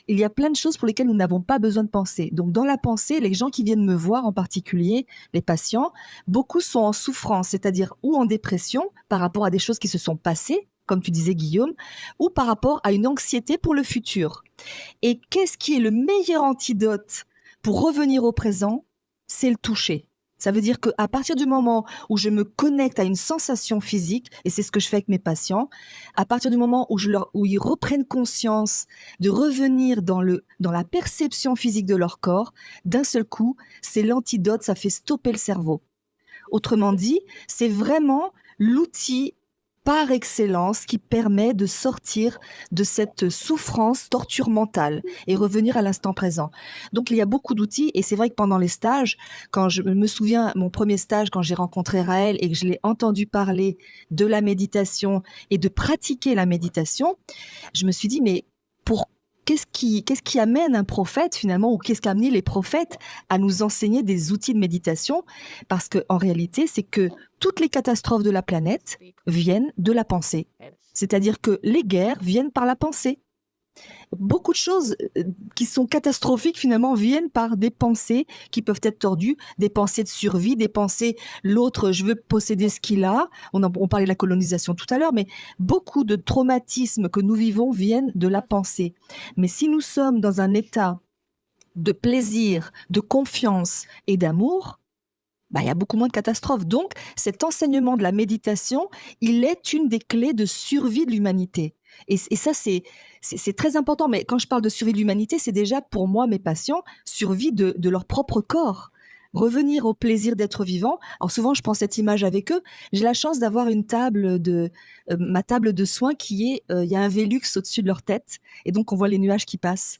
il y a plein de choses pour lesquelles nous n'avons pas besoin de penser. Donc, dans la pensée, les gens qui viennent me voir, en particulier les patients, beaucoup sont en souffrance, c'est-à-dire ou en dépression par rapport à des choses qui se sont passées, comme tu disais Guillaume, ou par rapport à une anxiété pour le futur. Et qu'est-ce qui est le meilleur antidote pour revenir au présent ? C'est le toucher. Ça veut dire qu'à partir du moment où je me connecte à une sensation physique, et c'est ce que je fais avec mes patients, à partir du moment où ils reprennent conscience de revenir dans la perception physique de leur corps, d'un seul coup, c'est l'antidote, ça fait stopper le cerveau. Autrement dit, c'est vraiment l'outil par excellence qui permet de sortir de cette souffrance, torture mentale et revenir à l'instant présent. Donc, il y a beaucoup d'outils et c'est vrai que pendant les stages, quand je me souviens, mon premier stage, quand j'ai rencontré Raël et que je l'ai entendu parler de la méditation et de pratiquer la méditation, je me suis dit, mais qu'est-ce qui amène un prophète finalement, ou qu'est-ce qui a amené les prophètes à nous enseigner des outils de méditation ? Parce qu'en réalité, c'est que toutes les catastrophes de la planète viennent de la pensée. C'est-à-dire que les guerres viennent par la pensée. Beaucoup de choses qui sont catastrophiques finalement viennent par des pensées qui peuvent être tordues, des pensées de survie, des pensées l'autre je veux posséder ce qu'il a. On parlait de la colonisation tout à l'heure, mais beaucoup de traumatismes que nous vivons viennent de la pensée. Mais si nous sommes dans un état de plaisir, de confiance et d'amour, il y a beaucoup moins de catastrophes. Donc, cet enseignement de la méditation, il est une des clés de survie de l'humanité. Et ça, c'est très important. Mais quand je parle de survie de l'humanité, c'est déjà pour moi, mes patients, survie de leur propre corps. Revenir au plaisir d'être vivant. Alors souvent, je prends cette image avec eux. J'ai la chance d'avoir une table ma table de soins qui est, il y a un Velux au-dessus de leur tête. Et donc, on voit les nuages qui passent.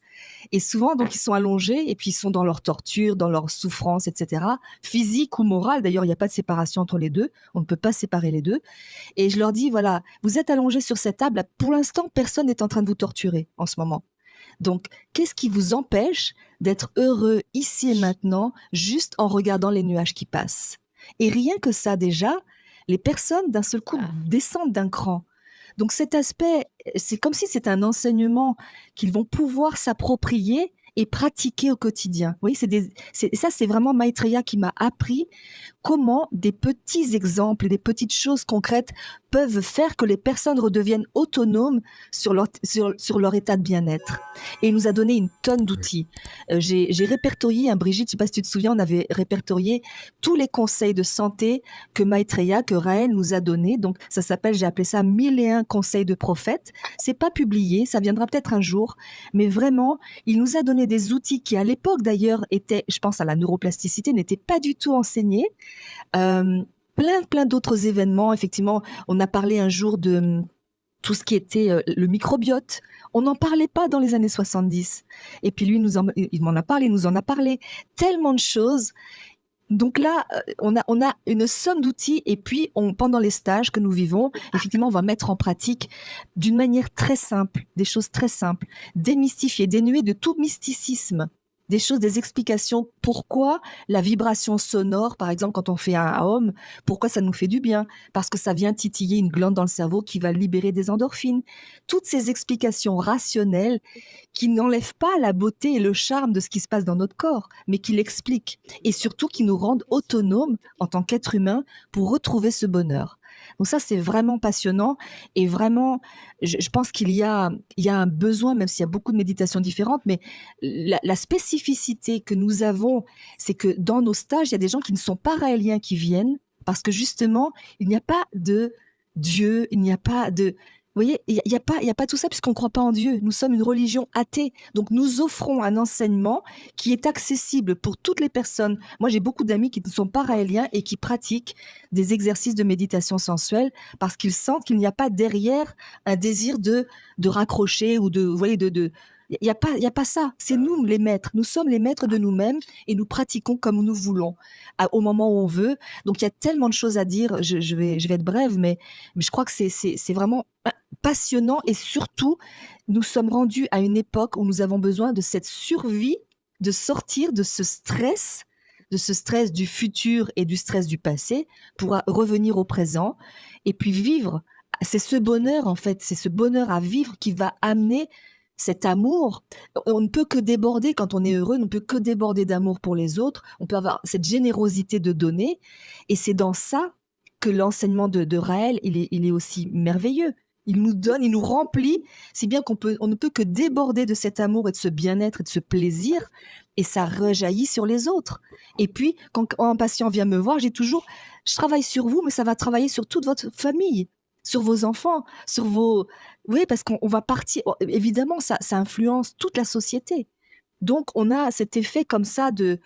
Et souvent, donc, ils sont allongés et puis ils sont dans leur torture, dans leur souffrance, etc. Physique ou morale. D'ailleurs, il n'y a pas de séparation entre les deux. On ne peut pas séparer les deux. Et je leur dis, voilà, vous êtes allongés sur cette table. Pour l'instant, personne n'est en train de vous torturer en ce moment. Donc, qu'est-ce qui vous empêche d'être heureux ici et maintenant, juste en regardant les nuages qui passent ? Et rien que ça, déjà, les personnes, d'un seul coup, descendent d'un cran. Donc, cet aspect, c'est comme si c'était un enseignement qu'ils vont pouvoir s'approprier et pratiquer au quotidien. Oui, ça, c'est vraiment Maitreya qui m'a appris comment des petits exemples, des petites choses concrètes peuvent faire que les personnes redeviennent autonomes sur leur état de bien-être. Et il nous a donné une tonne d'outils. J'ai répertorié, Brigitte, je ne sais pas si tu te souviens, on avait répertorié tous les conseils de santé que Maitreya, que Raël nous a donnés. Donc, ça s'appelle, j'ai appelé ça 1001 conseils de prophète. C'est pas publié, ça viendra peut-être un jour, mais vraiment, il nous a donné des outils qui, à l'époque d'ailleurs, étaient, je pense à la neuroplasticité, n'étaient pas du tout enseignés. Plein d'autres événements. Effectivement, on a parlé un jour de tout ce qui était le microbiote. On n'en parlait pas dans les années 70. Et puis lui, il m'en a parlé, il nous en a parlé. Tellement de choses. Donc là, on a une somme d'outils et puis pendant les stages que nous vivons, effectivement, on va mettre en pratique d'une manière très simple, des choses très simples, démystifiées, dénuées de tout mysticisme. des choses, des explications. Pourquoi la vibration sonore, par exemple, quand on fait un home, pourquoi ça nous fait du bien? Parce que ça vient titiller une glande dans le cerveau qui va libérer des endorphines. Toutes ces explications rationnelles qui n'enlèvent pas la beauté et le charme de ce qui se passe dans notre corps, mais qui l'expliquent. Et surtout qui nous rendent autonomes en tant qu'être humain pour retrouver ce bonheur. Donc ça, c'est vraiment passionnant et vraiment, je pense il y a un besoin, même s'il y a beaucoup de méditations différentes, mais la spécificité que nous avons, c'est que dans nos stages, il y a des gens qui ne sont pas raéliens qui viennent parce que justement, il n'y a pas de Dieu, il n'y a pas de... Vous voyez, il y a pas tout ça puisqu'on ne croit pas en Dieu. Nous sommes une religion athée. Donc, nous offrons un enseignement qui est accessible pour toutes les personnes. Moi, j'ai beaucoup d'amis qui ne sont pas raéliens et qui pratiquent des exercices de méditation sensuelle parce qu'ils sentent qu'il n'y a pas derrière un désir de raccrocher ou de, vous voyez, il y a pas ça. C'est nous les maîtres. Nous sommes les maîtres de nous-mêmes et nous pratiquons comme nous voulons, au moment où on veut. Donc, il y a tellement de choses à dire. Je vais être brève, mais je crois que c'est vraiment passionnant et surtout, nous sommes rendus à une époque où nous avons besoin de cette survie, de sortir de ce stress du futur et du stress du passé pour revenir au présent et puis vivre. C'est ce bonheur, en fait, c'est ce bonheur à vivre qui va amener cet amour. On ne peut que déborder quand on est heureux, on ne peut que déborder d'amour pour les autres, on peut avoir cette générosité de donner et c'est dans ça que l'enseignement de Raël, il est aussi merveilleux. Il nous donne, il nous remplit, si bien on ne peut que déborder de cet amour et de ce bien-être et de ce plaisir, et ça rejaillit sur les autres. Et puis, quand un patient vient me voir, j'ai toujours, je travaille sur vous, mais ça va travailler sur toute votre famille, sur vos enfants, sur vos... Oui, parce qu'on va partir... Évidemment, ça influence toute la société. Donc, on a cet effet comme ça de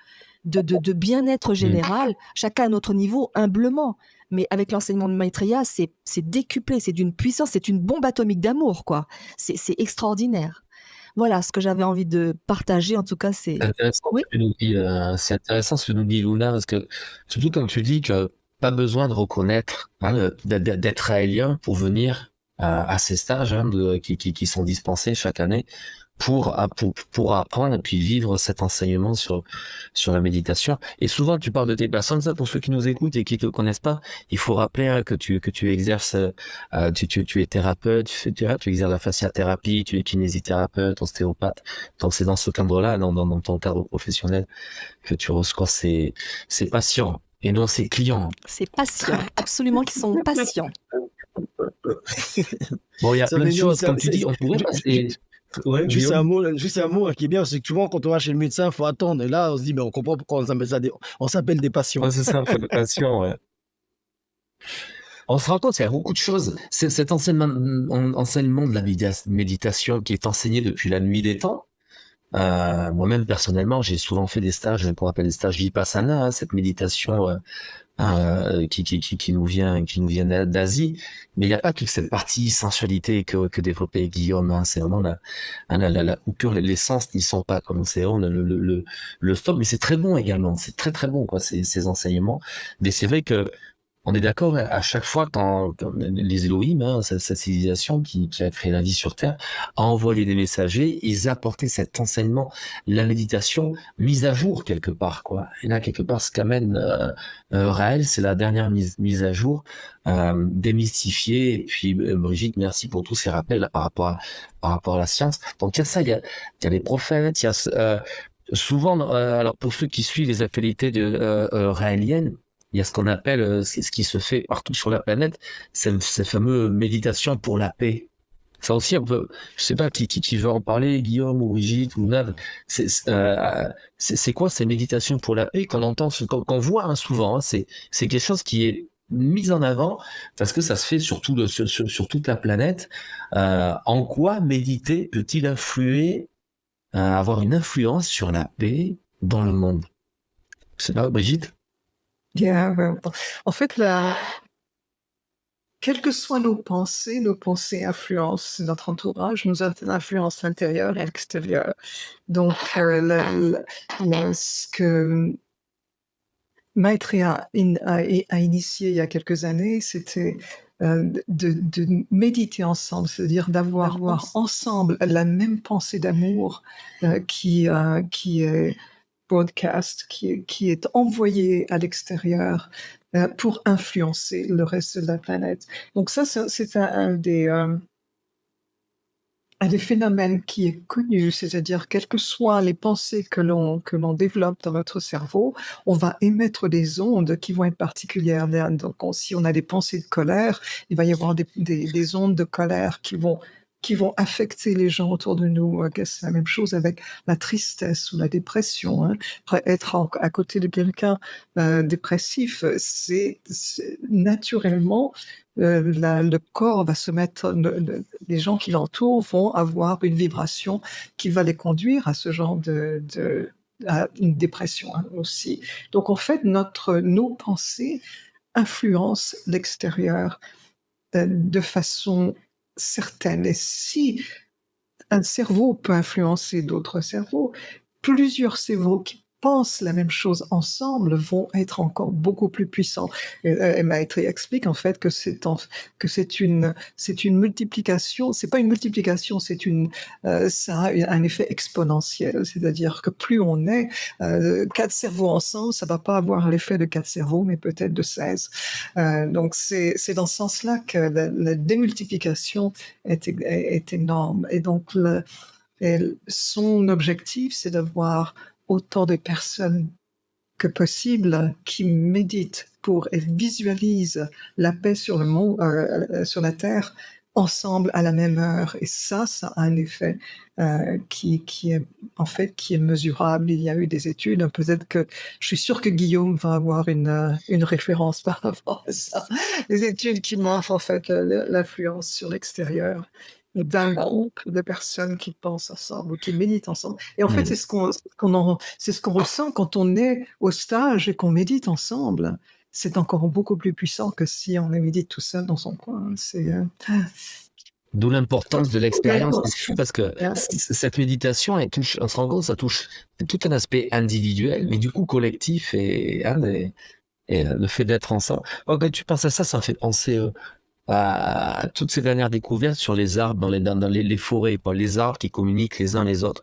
bien-être général, chacun à notre niveau, humblement. Mais avec l'enseignement de Maitreya, c'est décuplé, c'est d'une puissance, c'est une bombe atomique d'amour, quoi. C'est extraordinaire. Voilà ce que j'avais envie de partager. En tout cas, c'est... Oui. C'est intéressant ce que nous dit Luna, parce que surtout comme tu dis que pas besoin de reconnaître, d'être raélien pour venir à ces stages qui sont dispensés chaque année pour apprendre et puis vivre cet enseignement sur la méditation. Et souvent, tu parles de tes personnes, ça, pour ceux qui nous écoutent et qui te connaissent pas, il faut rappeler que tu exerces, tu es thérapeute, tu exerces la fasciathérapie, tu es kinésithérapeute, ostéopathe. Donc, c'est dans ce cadre-là, dans ton cadre professionnel, que tu reçois ces patients. Et non, ces clients. Ces patients, absolument, qui sont patients. Bon, il y a plein de choses, comme tu dis, on pourrait passer... Ouais, juste un mot qui est bien, c'est que souvent quand on va chez le médecin, il faut attendre. Et là, on se dit, mais on comprend pourquoi on s'appelle des patients. Ouais, c'est ça, des patients, ouais. On se rend compte qu'il y a beaucoup de choses. Cet enseignement de la méditation qui est enseigné depuis la nuit des temps. Moi-même, personnellement, j'ai souvent fait des stages qu'on appelle des stages Vipassana, cette méditation qui nous vient d'Asie, mais il n'y a pas toute cette partie sensualité que développait Guillaume. C'est vraiment la coupure, les sens n'y sont pas comme c'est vraiment le stop, mais c'est très bon également, c'est très très bon quoi ces enseignements. Mais c'est vrai que on est d'accord à chaque fois quand les Elohim, cette civilisation qui a créé la vie sur Terre, a envoyé des messagers, ils apportaient cet enseignement, la méditation mise à jour quelque part, quoi. Et là, quelque part, ce qu'amène Raël, c'est la dernière mise à jour, démystifier. Et puis Brigitte, merci pour tous ces rappels là, par rapport à la science. Donc il y a ça, il y a les prophètes, il y a souvent, alors pour ceux qui suivent les actualités raéliennes, il y a ce qu'on appelle, ce qui se fait partout sur la planète, c'est ces fameux méditations pour la paix. Ça aussi, un peu, je sais pas qui veut en parler, Guillaume ou Brigitte ou Nav. C'est quoi ces méditations pour la paix qu'on entend, qu'on voit souvent. C'est quelque chose qui est mis en avant parce que ça se fait sur toute la planète. En quoi méditer peut-il influer, avoir une influence sur la paix dans le monde? C'est pas Brigitte? En fait, quelles que soient nos pensées influencent notre entourage, nous influencent l'intérieur et l'extérieur. Donc, ce que Maitreya a initié il y a quelques années, c'était de méditer ensemble, c'est-à-dire d'avoir ensemble la même pensée d'amour qui est broadcast, qui est envoyée à l'extérieur pour influencer le reste de la planète. Donc ça, c'est un des phénomènes qui est connu, c'est-à-dire quelles que soient les pensées que l'on développe dans notre cerveau, on va émettre des ondes qui vont être particulières. Donc, si on a des pensées de colère, il va y avoir des ondes de colère qui vont affecter les gens autour de nous. C'est la même chose avec la tristesse ou la dépression. Hein. Être à côté de quelqu'un dépressif, c'est naturellement le corps va se mettre, les gens qui l'entourent vont avoir une vibration qui va les conduire à ce genre à une dépression hein, aussi. Donc en fait, nos pensées influencent l'extérieur de façon certaine. Et si un cerveau peut influencer d'autres cerveaux, plusieurs cerveaux qui pensent la même chose ensemble vont être encore beaucoup plus puissants. Et Maitreyi explique en fait que c'est une multiplication. C'est pas une multiplication, ça a un effet exponentiel. C'est-à-dire que plus on est 4 cerveaux ensemble, ça va pas avoir l'effet de 4 cerveaux, mais peut-être de 16. Donc c'est dans ce sens-là que la démultiplication est énorme. Et donc son objectif, c'est d'avoir autant de personnes que possible qui méditent et visualisent la paix sur le monde, sur la Terre, ensemble à la même heure. Et ça a un effet qui est mesurable. Il y a eu des études. Peut-être que je suis sûre que Guillaume va avoir une référence par rapport à ça. Des études qui montrent en fait l'influence sur l'extérieur d'un groupe de personnes qui pensent ensemble ou qui méditent ensemble. Et en fait, c'est ce qu'on ressent quand on est au stage et qu'on médite ensemble. C'est encore beaucoup plus puissant que si on médite tout seul dans son coin. D'où l'importance de l'expérience. C'est fou parce que cette méditation, on se rend compte, ça touche tout un aspect individuel, mais du coup collectif et le fait d'être ensemble. Quand tu penses à ça, ça me fait penser à toutes ces dernières découvertes sur les arbres dans les forêts, pas les arbres qui communiquent les uns les autres.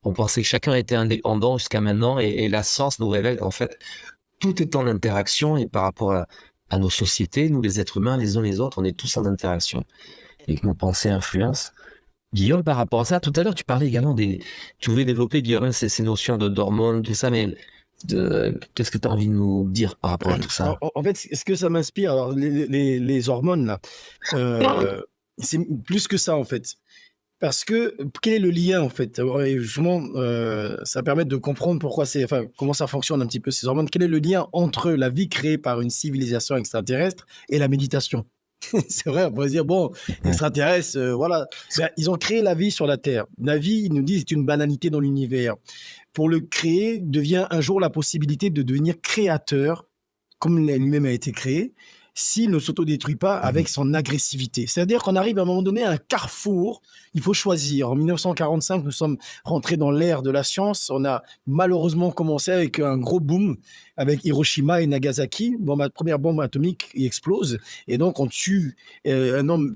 On pensait que chacun était indépendant jusqu'à maintenant et la science nous révèle qu'en fait, tout est en interaction et par rapport à nos sociétés, nous les êtres humains, les uns les autres, on est tous en interaction et que nos pensées influencent. Guillaume, par rapport à ça, tout à l'heure, tu parlais également tu voulais développer, Guillaume, ces notions d'hormones, tout ça, mais qu'est-ce que tu as envie de nous dire par rapport à tout ça? En fait, ce que ça m'inspire, alors les hormones, là, c'est plus que ça, en fait. Parce que, quel est le lien, en fait? Et justement, ça permet de comprendre comment ça fonctionne un petit peu, ces hormones. Quel est le lien entre la vie créée par une civilisation extraterrestre et la méditation? C'est vrai, on pourrait se dire, bon, extraterrestres, voilà. Ben, ils ont créé la vie sur la Terre. La vie, ils nous disent, c'est une banalité dans l'univers. Pour le créer, devient un jour la possibilité de devenir créateur, comme lui-même a été créé, s'il ne s'autodétruit pas avec son agressivité. C'est-à-dire qu'on arrive à un moment donné à un carrefour, il faut choisir. En 1945, nous sommes rentrés dans l'ère de la science. On a malheureusement commencé avec un gros boom avec Hiroshima et Nagasaki. La première bombe atomique explose et donc on tue un nombre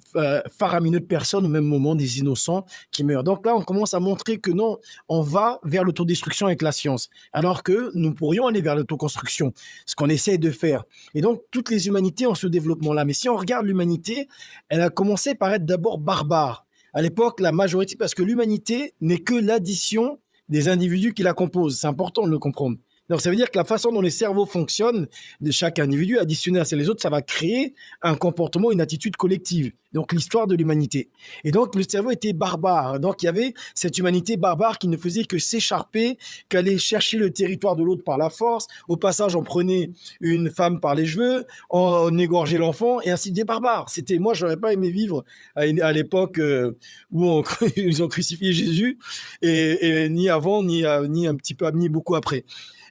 faramineux de personnes au même moment, des innocents qui meurent. Donc là, on commence à montrer que non, on va vers l'autodestruction avec la science, alors que nous pourrions aller vers l'autoconstruction, ce qu'on essaie de faire. Et donc, toutes les humanités ont ce développement-là. Mais si on regarde l'humanité, elle a commencé par être d'abord barbare. À l'époque, la majorité, parce que l'humanité n'est que l'addition des individus qui la composent. C'est important de le comprendre. Donc, ça veut dire que la façon dont les cerveaux fonctionnent de chaque individu, additionné à les autres, ça va créer un comportement, une attitude collective. Donc, l'histoire de l'humanité. Et donc, le cerveau était barbare. Donc, il y avait cette humanité barbare qui ne faisait que s'écharper, qu'aller chercher le territoire de l'autre par la force. Au passage, on prenait une femme par les cheveux, on égorgeait l'enfant, et ainsi des barbares. Moi, j'aurais pas aimé vivre à l'époque où ils ont crucifié Jésus, et ni avant, ni un petit peu, ni beaucoup après.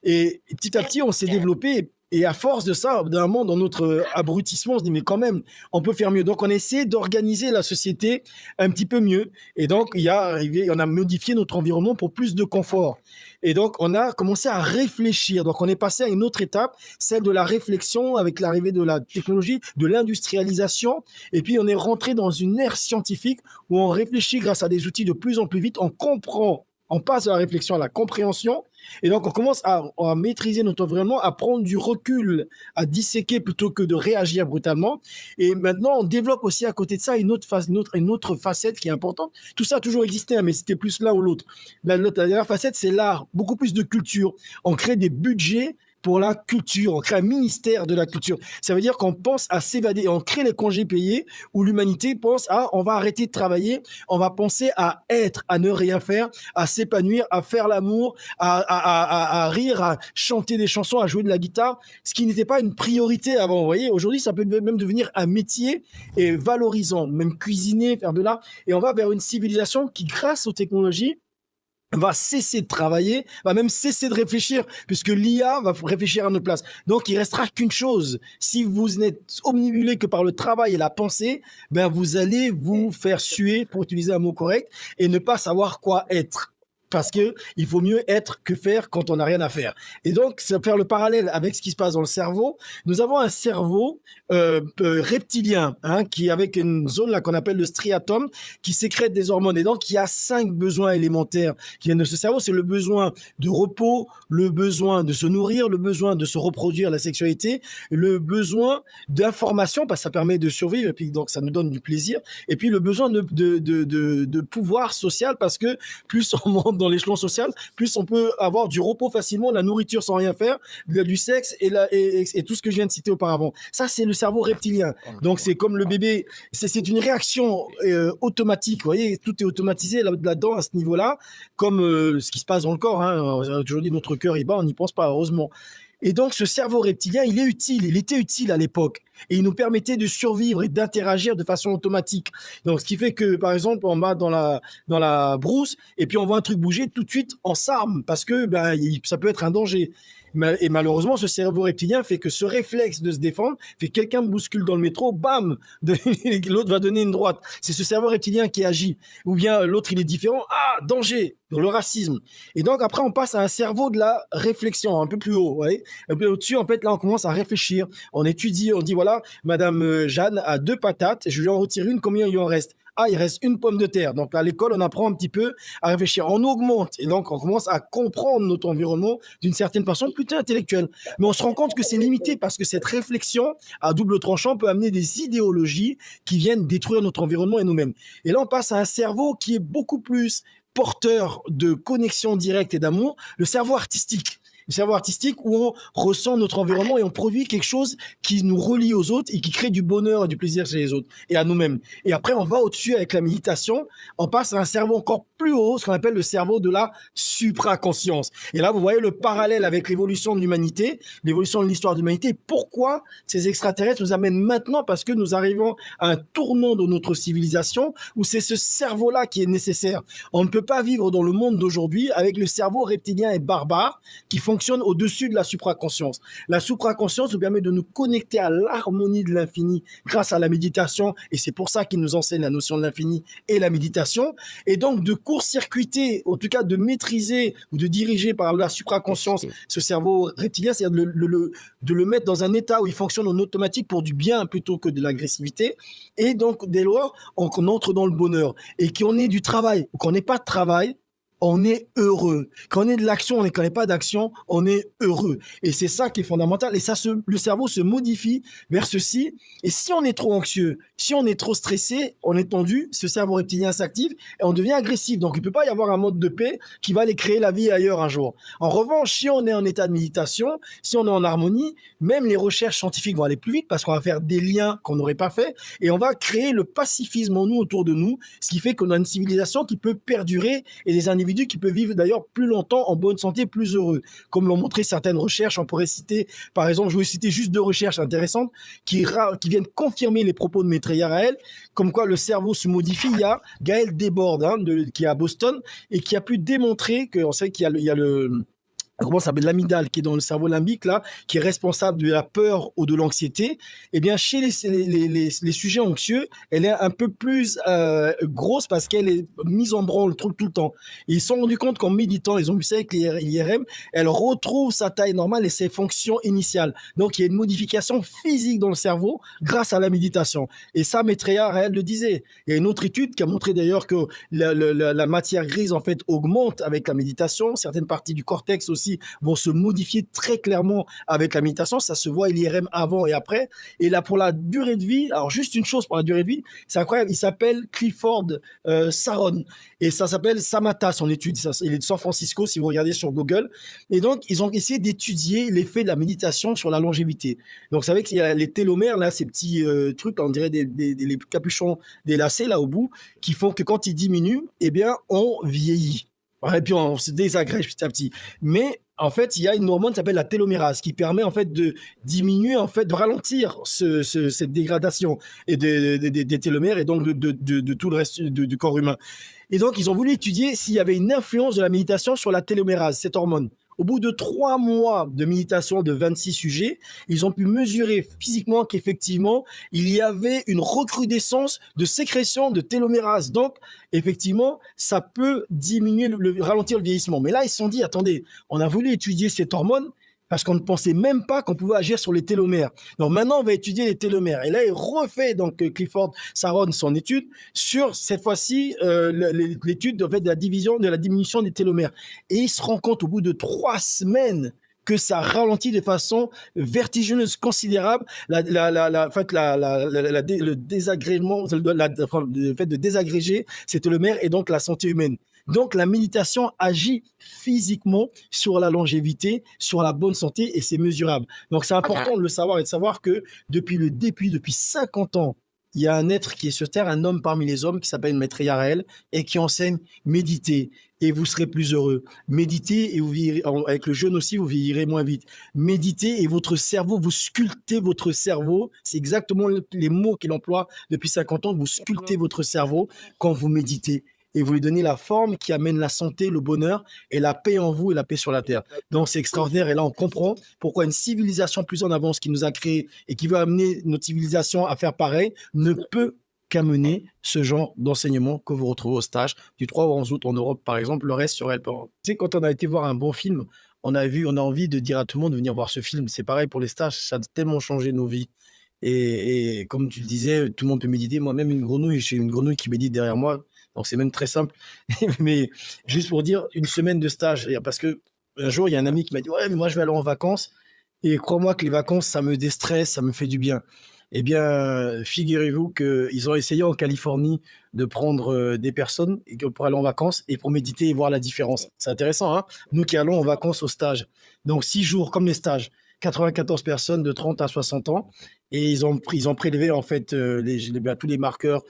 Et petit à petit, on s'est développé. Et à force de ça, d'un moment, dans notre abrutissement, on se dit, mais quand même, on peut faire mieux. Donc, on essaie d'organiser la société un petit peu mieux. Et donc, on a modifié notre environnement pour plus de confort. Et donc, on a commencé à réfléchir. Donc, on est passé à une autre étape, celle de la réflexion avec l'arrivée de la technologie, de l'industrialisation. Et puis, on est rentré dans une ère scientifique où on réfléchit grâce à des outils de plus en plus vite. On comprend, on passe de la réflexion à la compréhension. Et donc, on commence à maîtriser notre environnement, à prendre du recul, à disséquer plutôt que de réagir brutalement. Et maintenant, on développe aussi à côté de ça une autre facette qui est importante. Tout ça a toujours existé, hein, mais c'était plus l'un ou l'autre. La dernière facette, c'est l'art, beaucoup plus de culture. On crée des budgets pour la culture, on crée un ministère de la culture. Ça veut dire qu'on pense à s'évader, on crée les congés payés où l'humanité pense à on va arrêter de travailler, on va penser à être, à ne rien faire, à s'épanouir, à faire l'amour, à rire, à chanter des chansons, à jouer de la guitare, ce qui n'était pas une priorité avant. Vous voyez, aujourd'hui, ça peut même devenir un métier et valorisant, même cuisiner, faire de l'art. Et on va vers une civilisation qui, grâce aux technologies, va cesser de travailler, va même cesser de réfléchir, puisque l'IA va réfléchir à notre place. Donc, il restera qu'une chose. Si vous n'êtes omnibulé que par le travail et la pensée, ben, vous allez vous faire suer, pour utiliser un mot correct, et ne pas savoir quoi être. Parce que il faut mieux être que faire quand on n'a rien à faire. Et donc, c'est faire le parallèle avec ce qui se passe dans le cerveau. Nous avons un cerveau reptilien, hein, qui avec une zone là qu'on appelle le striatum, qui sécrète des hormones. Et donc, il y a 5 besoins élémentaires qui viennent de ce cerveau. C'est le besoin de repos, le besoin de se nourrir, le besoin de se reproduire, la sexualité, le besoin d'information, parce que ça permet de survivre, et puis donc ça nous donne du plaisir. Et puis le besoin de pouvoir social, parce que plus on monte dans l'échelon social, plus on peut avoir du repos facilement, de la nourriture sans rien faire, du sexe et tout ce que je viens de citer auparavant. Ça, c'est le cerveau reptilien. Donc, c'est comme le bébé, c'est une réaction automatique. Vous voyez, tout est automatisé là-dedans, à ce niveau-là, comme ce qui se passe dans le corps. Hein. Aujourd'hui, notre cœur, il bat, on n'y pense pas, heureusement. Et donc, ce cerveau reptilien, il est utile, il était utile à l'époque. Et il nous permettait de survivre et d'interagir de façon automatique. Donc, ce qui fait que, par exemple, on va dans la brousse, et puis on voit un truc bouger, tout de suite, on s'arme, parce que ça peut être un danger. Et malheureusement, ce cerveau reptilien fait que ce réflexe de se défendre fait que quelqu'un me bouscule dans le métro, bam, l'autre va donner une droite. C'est ce cerveau reptilien qui agit. Ou bien l'autre, il est différent. Ah, danger, le racisme. Et donc, après, on passe à un cerveau de la réflexion, un peu plus haut. Ouais. Un peu au-dessus, en fait, là, on commence à réfléchir. On étudie, on dit, voilà, Madame Jeanne a 2 patates, je lui en retire une, combien il lui en reste? Ah, il reste une pomme de terre. Donc, à l'école, on apprend un petit peu à réfléchir. On augmente. Et donc, on commence à comprendre notre environnement d'une certaine façon, plutôt intellectuelle. Mais on se rend compte que c'est limité parce que cette réflexion à double tranchant peut amener des idéologies qui viennent détruire notre environnement et nous-mêmes. Et là, on passe à un cerveau qui est beaucoup plus porteur de connexion directe et d'amour, le cerveau artistique. Le cerveau artistique où on ressent notre environnement et on produit quelque chose qui nous relie aux autres et qui crée du bonheur et du plaisir chez les autres et à nous-mêmes. Et après, on va au-dessus avec la méditation. On passe à un cerveau encore plus haut, ce qu'on appelle le cerveau de la supraconscience. Et là, vous voyez le parallèle avec l'évolution de l'humanité, l'évolution de l'histoire de l'humanité. Pourquoi ces extraterrestres nous amènent maintenant? Parce que nous arrivons à un tournant de notre civilisation où c'est ce cerveau-là qui est nécessaire. On ne peut pas vivre dans le monde d'aujourd'hui avec le cerveau reptilien et barbare qui fonctionne au-dessus de la supraconscience. La supraconscience nous permet de nous connecter à l'harmonie de l'infini grâce à la méditation, et c'est pour ça qu'il nous enseigne la notion de l'infini et la méditation, et donc de court-circuiter, en tout cas de maîtriser ou de diriger par la supraconscience ce cerveau reptilien, c'est-à-dire de le mettre dans un état où il fonctionne en automatique pour du bien plutôt que de l'agressivité, et donc dès lors, on entre dans le bonheur, et qu'on ait du travail ou qu'on n'ait pas de travail, on est heureux. Quand on est de l'action, quand on n'est pas d'action, on est heureux. Et c'est ça qui est fondamental. Et ça, le cerveau se modifie vers ceci. Et si on est trop anxieux, si on est trop stressé, on est tendu, ce cerveau reptilien s'active et on devient agressif. Donc, il ne peut pas y avoir un mode de paix qui va aller créer la vie ailleurs un jour. En revanche, si on est en état de méditation, si on est en harmonie, même les recherches scientifiques vont aller plus vite parce qu'on va faire des liens qu'on n'aurait pas fait et on va créer le pacifisme en nous, autour de nous, ce qui fait qu'on a une civilisation qui peut perdurer et des individus qui peuvent vivre d'ailleurs plus longtemps en bonne santé, plus heureux. Comme l'ont montré certaines recherches, on pourrait citer, par exemple, je vais citer juste 2 recherches intéressantes qui viennent confirmer les propos de Maître Yael, comme quoi le cerveau se modifie. Il y a Gaël Desbordes, qui est à Boston, et qui a pu démontrer qu'on sait qu'il y a comment ça s'appelle, l'amygdale qui est dans le cerveau limbique là, qui est responsable de la peur ou de l'anxiété, eh bien chez les sujets anxieux, elle est un peu plus grosse parce qu'elle est mise en branle tout le temps. Ils se sont rendus compte qu'en méditant, ils ont vu ça avec l'IRM, elle retrouve sa taille normale et ses fonctions initiales. Donc il y a une modification physique dans le cerveau grâce à la méditation. Et ça, Maitreya Raël le disait. Il y a une autre étude qui a montré d'ailleurs que la matière grise en fait augmente avec la méditation, certaines parties du cortex aussi vont se modifier très clairement avec la méditation. Ça se voit l'IRM avant et après. Et là, pour la durée de vie, alors juste une chose pour la durée de vie, c'est incroyable. Il s'appelle Clifford Saron et ça s'appelle Samatha, son étude. Il est de San Francisco, si vous regardez sur Google. Et donc, ils ont essayé d'étudier l'effet de la méditation sur la longévité. Donc, vous savez qu'il y a les télomères, là, ces petits trucs, on dirait les capuchons des lacets, là, au bout, qui font que quand ils diminuent, eh bien, on vieillit. Et puis on se désagrège petit à petit. Mais en fait, il y a une hormone qui s'appelle la télomérase qui permet en fait de diminuer, en fait, de ralentir cette dégradation et des télomères et donc de tout le reste du corps humain. Et donc, ils ont voulu étudier s'il y avait une influence de la méditation sur la télomérase, cette hormone. Au bout de 3 mois de méditation de 26 sujets, ils ont pu mesurer physiquement qu'effectivement, il y avait une recrudescence de sécrétion de télomérase. Donc, effectivement, ça peut diminuer, ralentir le vieillissement. Mais là, ils se sont dit, attendez, on a voulu étudier cette hormone parce qu'on ne pensait même pas qu'on pouvait agir sur les télomères. Donc maintenant, on va étudier les télomères. Et là, il refait donc Clifford Saron son étude sur cette fois-ci l'étude en fait, de la diminution des télomères. Et il se rend compte au bout de 3 semaines que ça ralentit de façon vertigineuse, considérable, le désagrément, le fait de désagréger ces télomères et donc la santé humaine. Donc, la méditation agit physiquement sur la longévité, sur la bonne santé et c'est mesurable. Donc, c'est important de le savoir et de savoir que depuis le début, depuis 50 ans, il y a un être qui est sur Terre, un homme parmi les hommes qui s'appelle Maitreya Raël et qui enseigne méditer et vous serez plus heureux. Méditez et vous vieillirez, avec le jeûne aussi, vous vieillirez moins vite. Méditez et votre cerveau, vous sculptez votre cerveau. C'est exactement les mots qu'il emploie depuis 50 ans. Vous sculptez votre cerveau quand vous méditez. Et vous lui donnez la forme qui amène la santé, le bonheur et la paix en vous et la paix sur la terre. Donc c'est extraordinaire et là on comprend pourquoi une civilisation plus en avance qui nous a créés et qui veut amener notre civilisation à faire pareil ne peut qu'amener ce genre d'enseignement que vous retrouvez au stage du 3 au 11 août en Europe par exemple, le reste sur Helper. Tu sais, quand on a été voir un bon film, on a envie de dire à tout le monde de venir voir ce film. C'est pareil pour les stages, ça a tellement changé nos vies. Et comme tu le disais, tout le monde peut méditer. Moi-même, j'ai une grenouille qui médite derrière moi. Donc, c'est même très simple. Mais juste pour dire, une semaine de stage. Parce que un jour, il y a un ami qui m'a dit « Ouais, mais moi, je vais aller en vacances. Et crois-moi que les vacances, ça me déstresse, ça me fait du bien. » Eh bien, figurez-vous qu'ils ont essayé en Californie de prendre des personnes pour aller en vacances et pour méditer et voir la différence. C'est intéressant, hein? Nous qui allons en vacances au stage. Donc, 6 jours, comme les stages. 94 personnes de 30 à 60 ans et ils ont prélevé en fait tous les marqueurs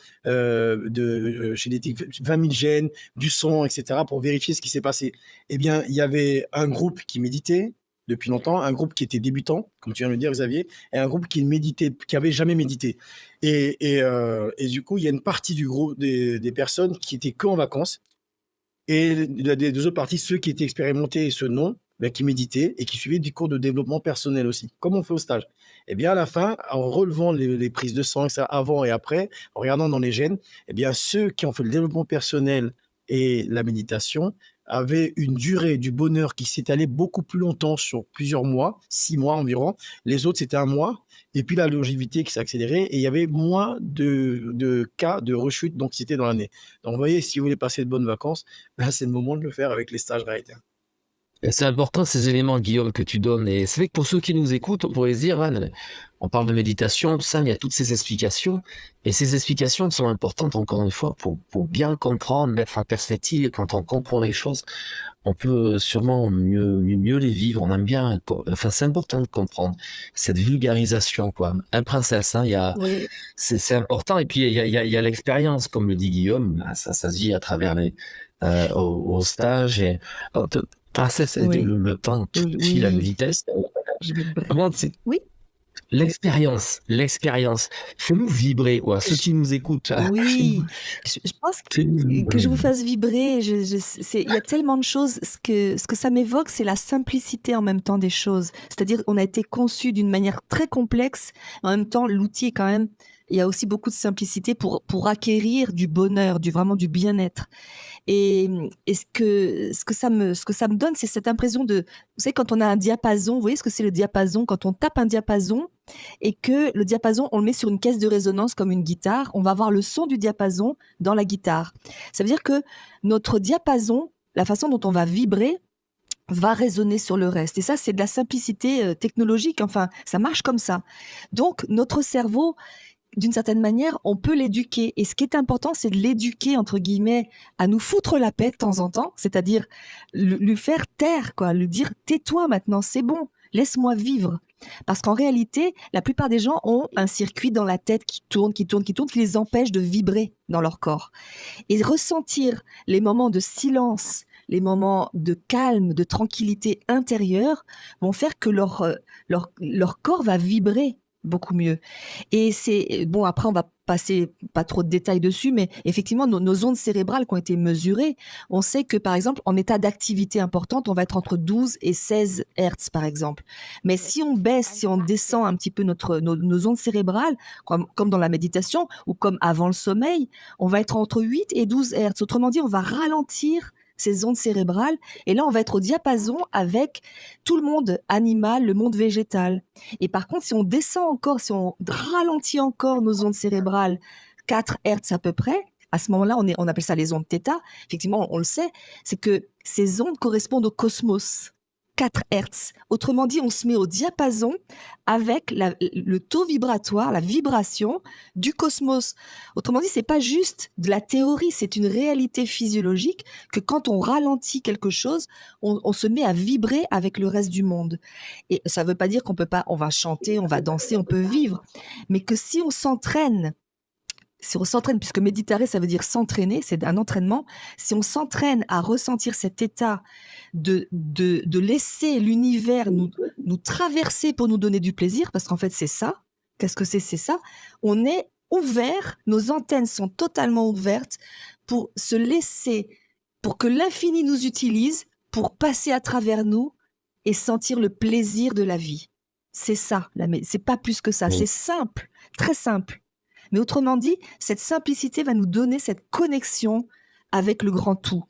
génétiques, 20 000 gènes, du sang, etc. pour vérifier ce qui s'est passé. Eh bien, il y avait un groupe qui méditait depuis longtemps, un groupe qui était débutant, comme tu viens de le dire, Xavier, et un groupe qui méditait, qui avait jamais médité. Et du coup, il y a une partie du groupe des personnes qui étaient qu'en vacances et les 2 autres parties, ceux qui étaient expérimentés et ceux non, qui méditaient et qui suivaient des cours de développement personnel aussi, comme on fait au stage. Et bien à la fin, en relevant les prises de sang, ça, avant et après, en regardant dans les gènes, et bien ceux qui ont fait le développement personnel et la méditation avaient une durée du bonheur qui s'étalait beaucoup plus longtemps sur plusieurs mois, 6 mois environ. Les autres, c'était 1 mois. Et puis la longévité qui s'est accélérée et il y avait moins de cas de rechute d'anxiété dans l'année. Donc vous voyez, si vous voulez passer de bonnes vacances, là c'est le moment de le faire avec les stages Raël. Et c'est important ces éléments, Guillaume, que tu donnes. Et c'est vrai que pour ceux qui nous écoutent, on pourrait se dire, on parle de méditation, tout ça, il y a toutes ces explications. Et ces explications sont importantes, encore une fois, pour bien comprendre, mettre en perspective. Et quand on comprend les choses, on peut sûrement mieux les vivre. On aime bien, c'est important de comprendre cette vulgarisation, quoi. Un princesse, Oui. c'est important. Et puis, il y a l'expérience, comme le dit Guillaume, ça se vit à travers au stage et, princesse, Oui. le temps qui Oui. file à une vitesse. Je vais te Comment c'est Oui. l'expérience. Fais-nous vibrer, quoi. Ceux qui nous écoutent. Oui, je pense Fais-nous que vibrer. je vous fasse vibrer. Il y a tellement de choses. Ce que ça m'évoque, c'est la simplicité en même temps des choses. C'est-à-dire, on a été conçu d'une manière très complexe. En même temps, l'outil est quand même. Il y a aussi beaucoup de simplicité pour acquérir du bonheur, vraiment du bien-être. Et ce que ça me donne, c'est cette impression de, vous savez, quand on a un diapason, vous voyez ce que c'est le diapason? Quand on tape un diapason et que le diapason, on le met sur une caisse de résonance comme une guitare, on va avoir le son du diapason dans la guitare. Ça veut dire que notre diapason, la façon dont on va vibrer, va résonner sur le reste. Et ça, c'est de la simplicité technologique. Enfin, ça marche comme ça. Donc, notre cerveau, d'une certaine manière, on peut l'éduquer. Et ce qui est important, c'est de l'éduquer, entre guillemets, à nous foutre la paix de temps en temps, c'est-à-dire lui faire taire, quoi, lui dire « tais-toi maintenant, c'est bon, laisse-moi vivre ». Parce qu'en réalité, la plupart des gens ont un circuit dans la tête qui tourne, qui les empêche de vibrer dans leur corps. Et ressentir les moments de silence, les moments de calme, de tranquillité intérieure vont faire que leur corps va vibrer beaucoup mieux. Et c'est bon, après on va passer pas trop de détails dessus, mais effectivement nos ondes cérébrales qui ont été mesurées, on sait que par exemple en état d'activité importante, on va être entre 12 et 16 Hertz par exemple. Mais si on baisse, si on descend un petit peu nos ondes cérébrales, comme dans la méditation ou comme avant le sommeil, on va être entre 8 et 12 Hertz. Autrement dit, on va ralentir ces ondes cérébrales, et là on va être au diapason avec tout le monde animal, le monde végétal. Et par contre, si on descend encore, si on ralentit encore nos ondes cérébrales, 4 Hertz à peu près, à ce moment-là, on appelle ça les ondes θ. Effectivement, on le sait, c'est que ces ondes correspondent au cosmos. 4 Hertz. Autrement dit, on se met au diapason avec le taux vibratoire, la vibration du cosmos. Autrement dit, c'est pas juste de la théorie, c'est une réalité physiologique que quand on ralentit quelque chose, on se met à vibrer avec le reste du monde. Et ça veut pas dire qu'on peut pas, on va chanter, on va danser, on peut vivre, mais que si on s'entraîne, puisque méditer, ça veut dire s'entraîner, c'est un entraînement. Si on s'entraîne à ressentir cet état de laisser l'univers nous traverser pour nous donner du plaisir, parce qu'en fait, c'est ça. Qu'est-ce que c'est? C'est ça. On est ouvert, nos antennes sont totalement ouvertes pour se laisser, pour que l'infini nous utilise, pour passer à travers nous et sentir le plaisir de la vie. C'est ça. C'est pas plus que ça. Oui. C'est simple, très simple. Mais autrement dit, cette simplicité va nous donner cette connexion avec le grand tout.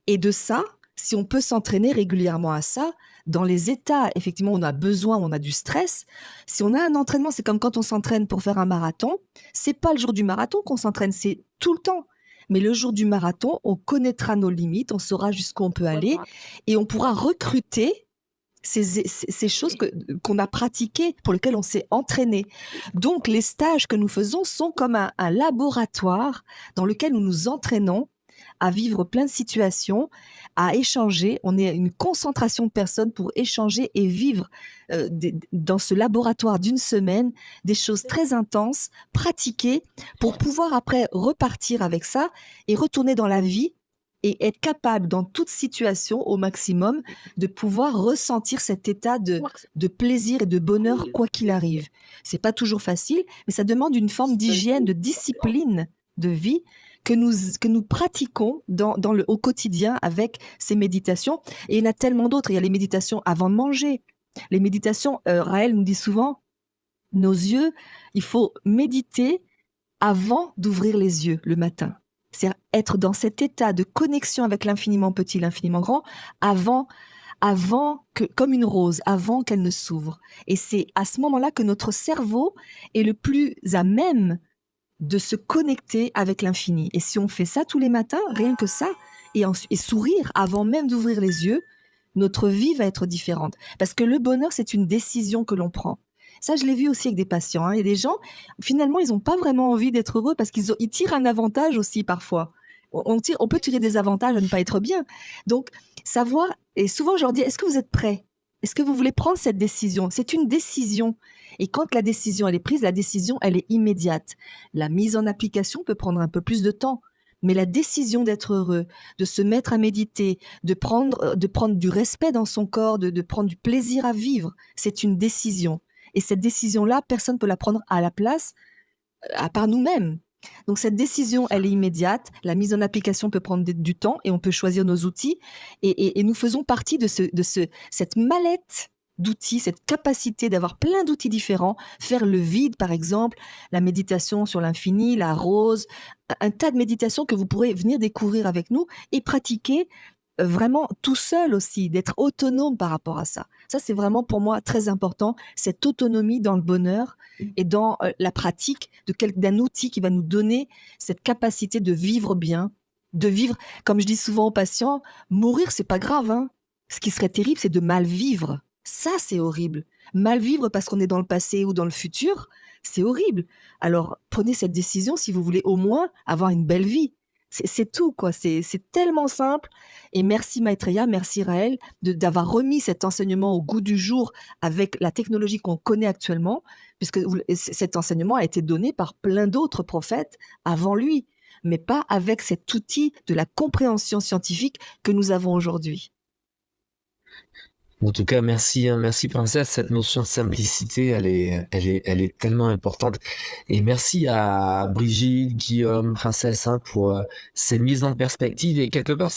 Et de ça, si on peut s'entraîner régulièrement à ça, dans les états, effectivement, on a besoin, on a du stress. Si on a un entraînement, c'est comme quand on s'entraîne pour faire un marathon. C'est pas le jour du marathon qu'on s'entraîne, c'est tout le temps. Mais le jour du marathon, on connaîtra nos limites, on saura jusqu'où on peut aller et on pourra recruter ces choses qu'on a pratiquées, pour lesquelles on s'est entraîné. Donc, les stages que nous faisons sont comme un laboratoire dans lequel nous nous entraînons à vivre plein de situations, à échanger. On est une concentration de personnes pour échanger et vivre dans ce laboratoire d'une semaine des choses très intenses, pratiquées, pour pouvoir après repartir avec ça et retourner dans la vie et être capable, dans toute situation, au maximum, de pouvoir ressentir cet état de plaisir et de bonheur, quoi qu'il arrive. C'est pas toujours facile, mais ça demande une forme d'hygiène, de discipline de vie que nous pratiquons au quotidien avec ces méditations. Et il y en a tellement d'autres. Il y a les méditations avant de manger. Les méditations, Raël nous dit souvent, nos yeux, il faut méditer avant d'ouvrir les yeux le matin. C'est être dans cet état de connexion avec l'infiniment petit, l'infiniment grand, avant que, comme une rose, avant qu'elle ne s'ouvre. Et c'est à ce moment-là que notre cerveau est le plus à même de se connecter avec l'infini. Et si on fait ça tous les matins, rien que ça, et sourire avant même d'ouvrir les yeux, notre vie va être différente. Parce que le bonheur, c'est une décision que l'on prend. Ça, je l'ai vu aussi avec des patients. Il y a des gens, finalement, ils n'ont pas vraiment envie d'être heureux parce qu'ils tirent un avantage aussi parfois. On peut tirer des avantages à ne pas être bien. Donc, savoir, et souvent je leur dis, est-ce que vous êtes prêts? Est-ce que vous voulez prendre cette décision? C'est une décision. Et quand la décision elle est prise, la décision elle est immédiate. La mise en application peut prendre un peu plus de temps. Mais la décision d'être heureux, de se mettre à méditer, de prendre du respect dans son corps, de prendre du plaisir à vivre, c'est une décision. Et cette décision-là, personne ne peut la prendre à la place, à part nous-mêmes. Donc cette décision, elle est immédiate. La mise en application peut prendre du temps et on peut choisir nos outils. Et nous faisons partie de cette mallette d'outils, cette capacité d'avoir plein d'outils différents, faire le vide par exemple, la méditation sur l'infini, la rose, un tas de méditations que vous pourrez venir découvrir avec nous et pratiquer vraiment tout seul aussi, d'être autonome par rapport à ça. Ça, c'est vraiment pour moi très important, cette autonomie dans le bonheur et dans la pratique d'un outil qui va nous donner cette capacité de vivre bien, de vivre, comme je dis souvent aux patients, mourir, c'est pas grave, hein. Ce qui serait terrible, c'est de mal vivre. Ça, c'est horrible. Mal vivre parce qu'on est dans le passé ou dans le futur, c'est horrible. Alors, prenez cette décision si vous voulez au moins avoir une belle vie. C'est tout, quoi. C'est tellement simple. Et merci Maitreya, merci Raël d'avoir remis cet enseignement au goût du jour avec la technologie qu'on connaît actuellement, puisque cet enseignement a été donné par plein d'autres prophètes avant lui, mais pas avec cet outil de la compréhension scientifique que nous avons aujourd'hui. En tout cas, merci, hein, merci Princesse. Cette notion de simplicité, elle est tellement importante. Et merci à Brigitte, Guillaume, Princesse, hein, pour ces mises en perspective et quelque part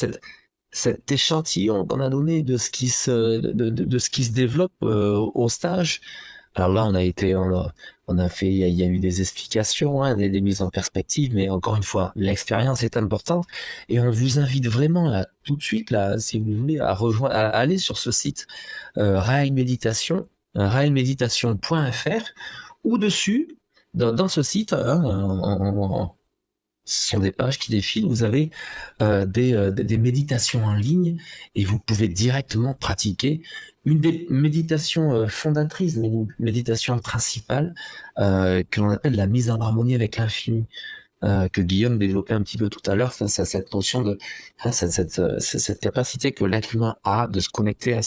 cet échantillon qu'on a donné de ce qui se développe au stage. Alors là, on a fait, il y a eu des explications, hein, des mises en perspective, mais encore une fois, l'expérience est importante et on vous invite vraiment là, tout de suite là, si vous voulez, à aller sur ce site Raël Méditation, raelméditation.fr, où dessus, dans ce site, hein, ce sont des pages qui défilent, vous avez des méditations en ligne et vous pouvez directement pratiquer une des méditations fondatrices, mais une méditation principale que l'on appelle la mise en harmonie avec l'infini, que Guillaume développait un petit peu tout à l'heure, face à cette notion de cette capacité que l'être humain a de se connecter à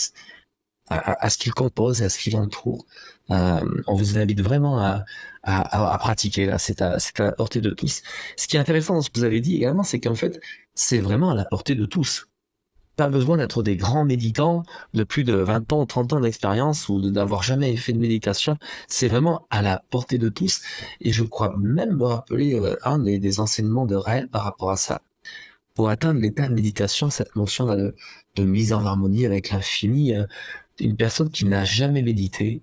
ce qu'il compose, à ce qu'il entoure. On vous invite vraiment à pratiquer, là, c'est à la portée de tous. Ce qui est intéressant dans ce que vous avez dit également, c'est qu'en fait, c'est vraiment à la portée de tous. Pas besoin d'être des grands méditants de plus de 20 ans ou 30 ans d'expérience ou d'avoir jamais fait de méditation. C'est vraiment à la portée de tous. Et je crois même me rappeler un des enseignements de Raël par rapport à ça. Pour atteindre l'état de méditation, cette notion de mise en harmonie avec l'infini, une personne qui n'a jamais médité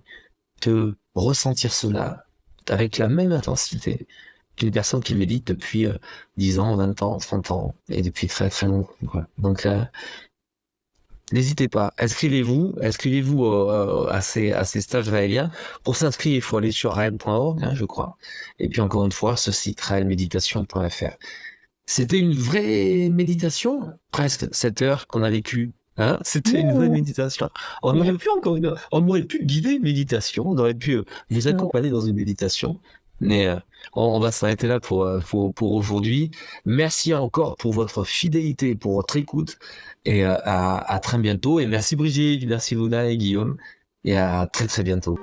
peut ressentir cela avec la même intensité qu'une personne qui médite depuis 10 ans, 20 ans, 30 ans, et depuis très très longtemps, quoi. Donc, n'hésitez pas, inscrivez-vous à ces stages raéliens. Pour s'inscrire, il faut aller sur rael.org, hein, je crois. Et puis encore une fois, ce site raelméditation.fr. C'était une vraie méditation, presque 7 heures qu'on a vécu. Hein, c'était une vraie méditation. On aurait pu guider une méditation, on aurait pu vous accompagner dans une méditation. Mais on va s'arrêter là pour aujourd'hui. Merci encore pour votre fidélité, pour votre écoute. Et à très bientôt. Et merci Brigitte, merci Luna et Guillaume. Et à très très bientôt.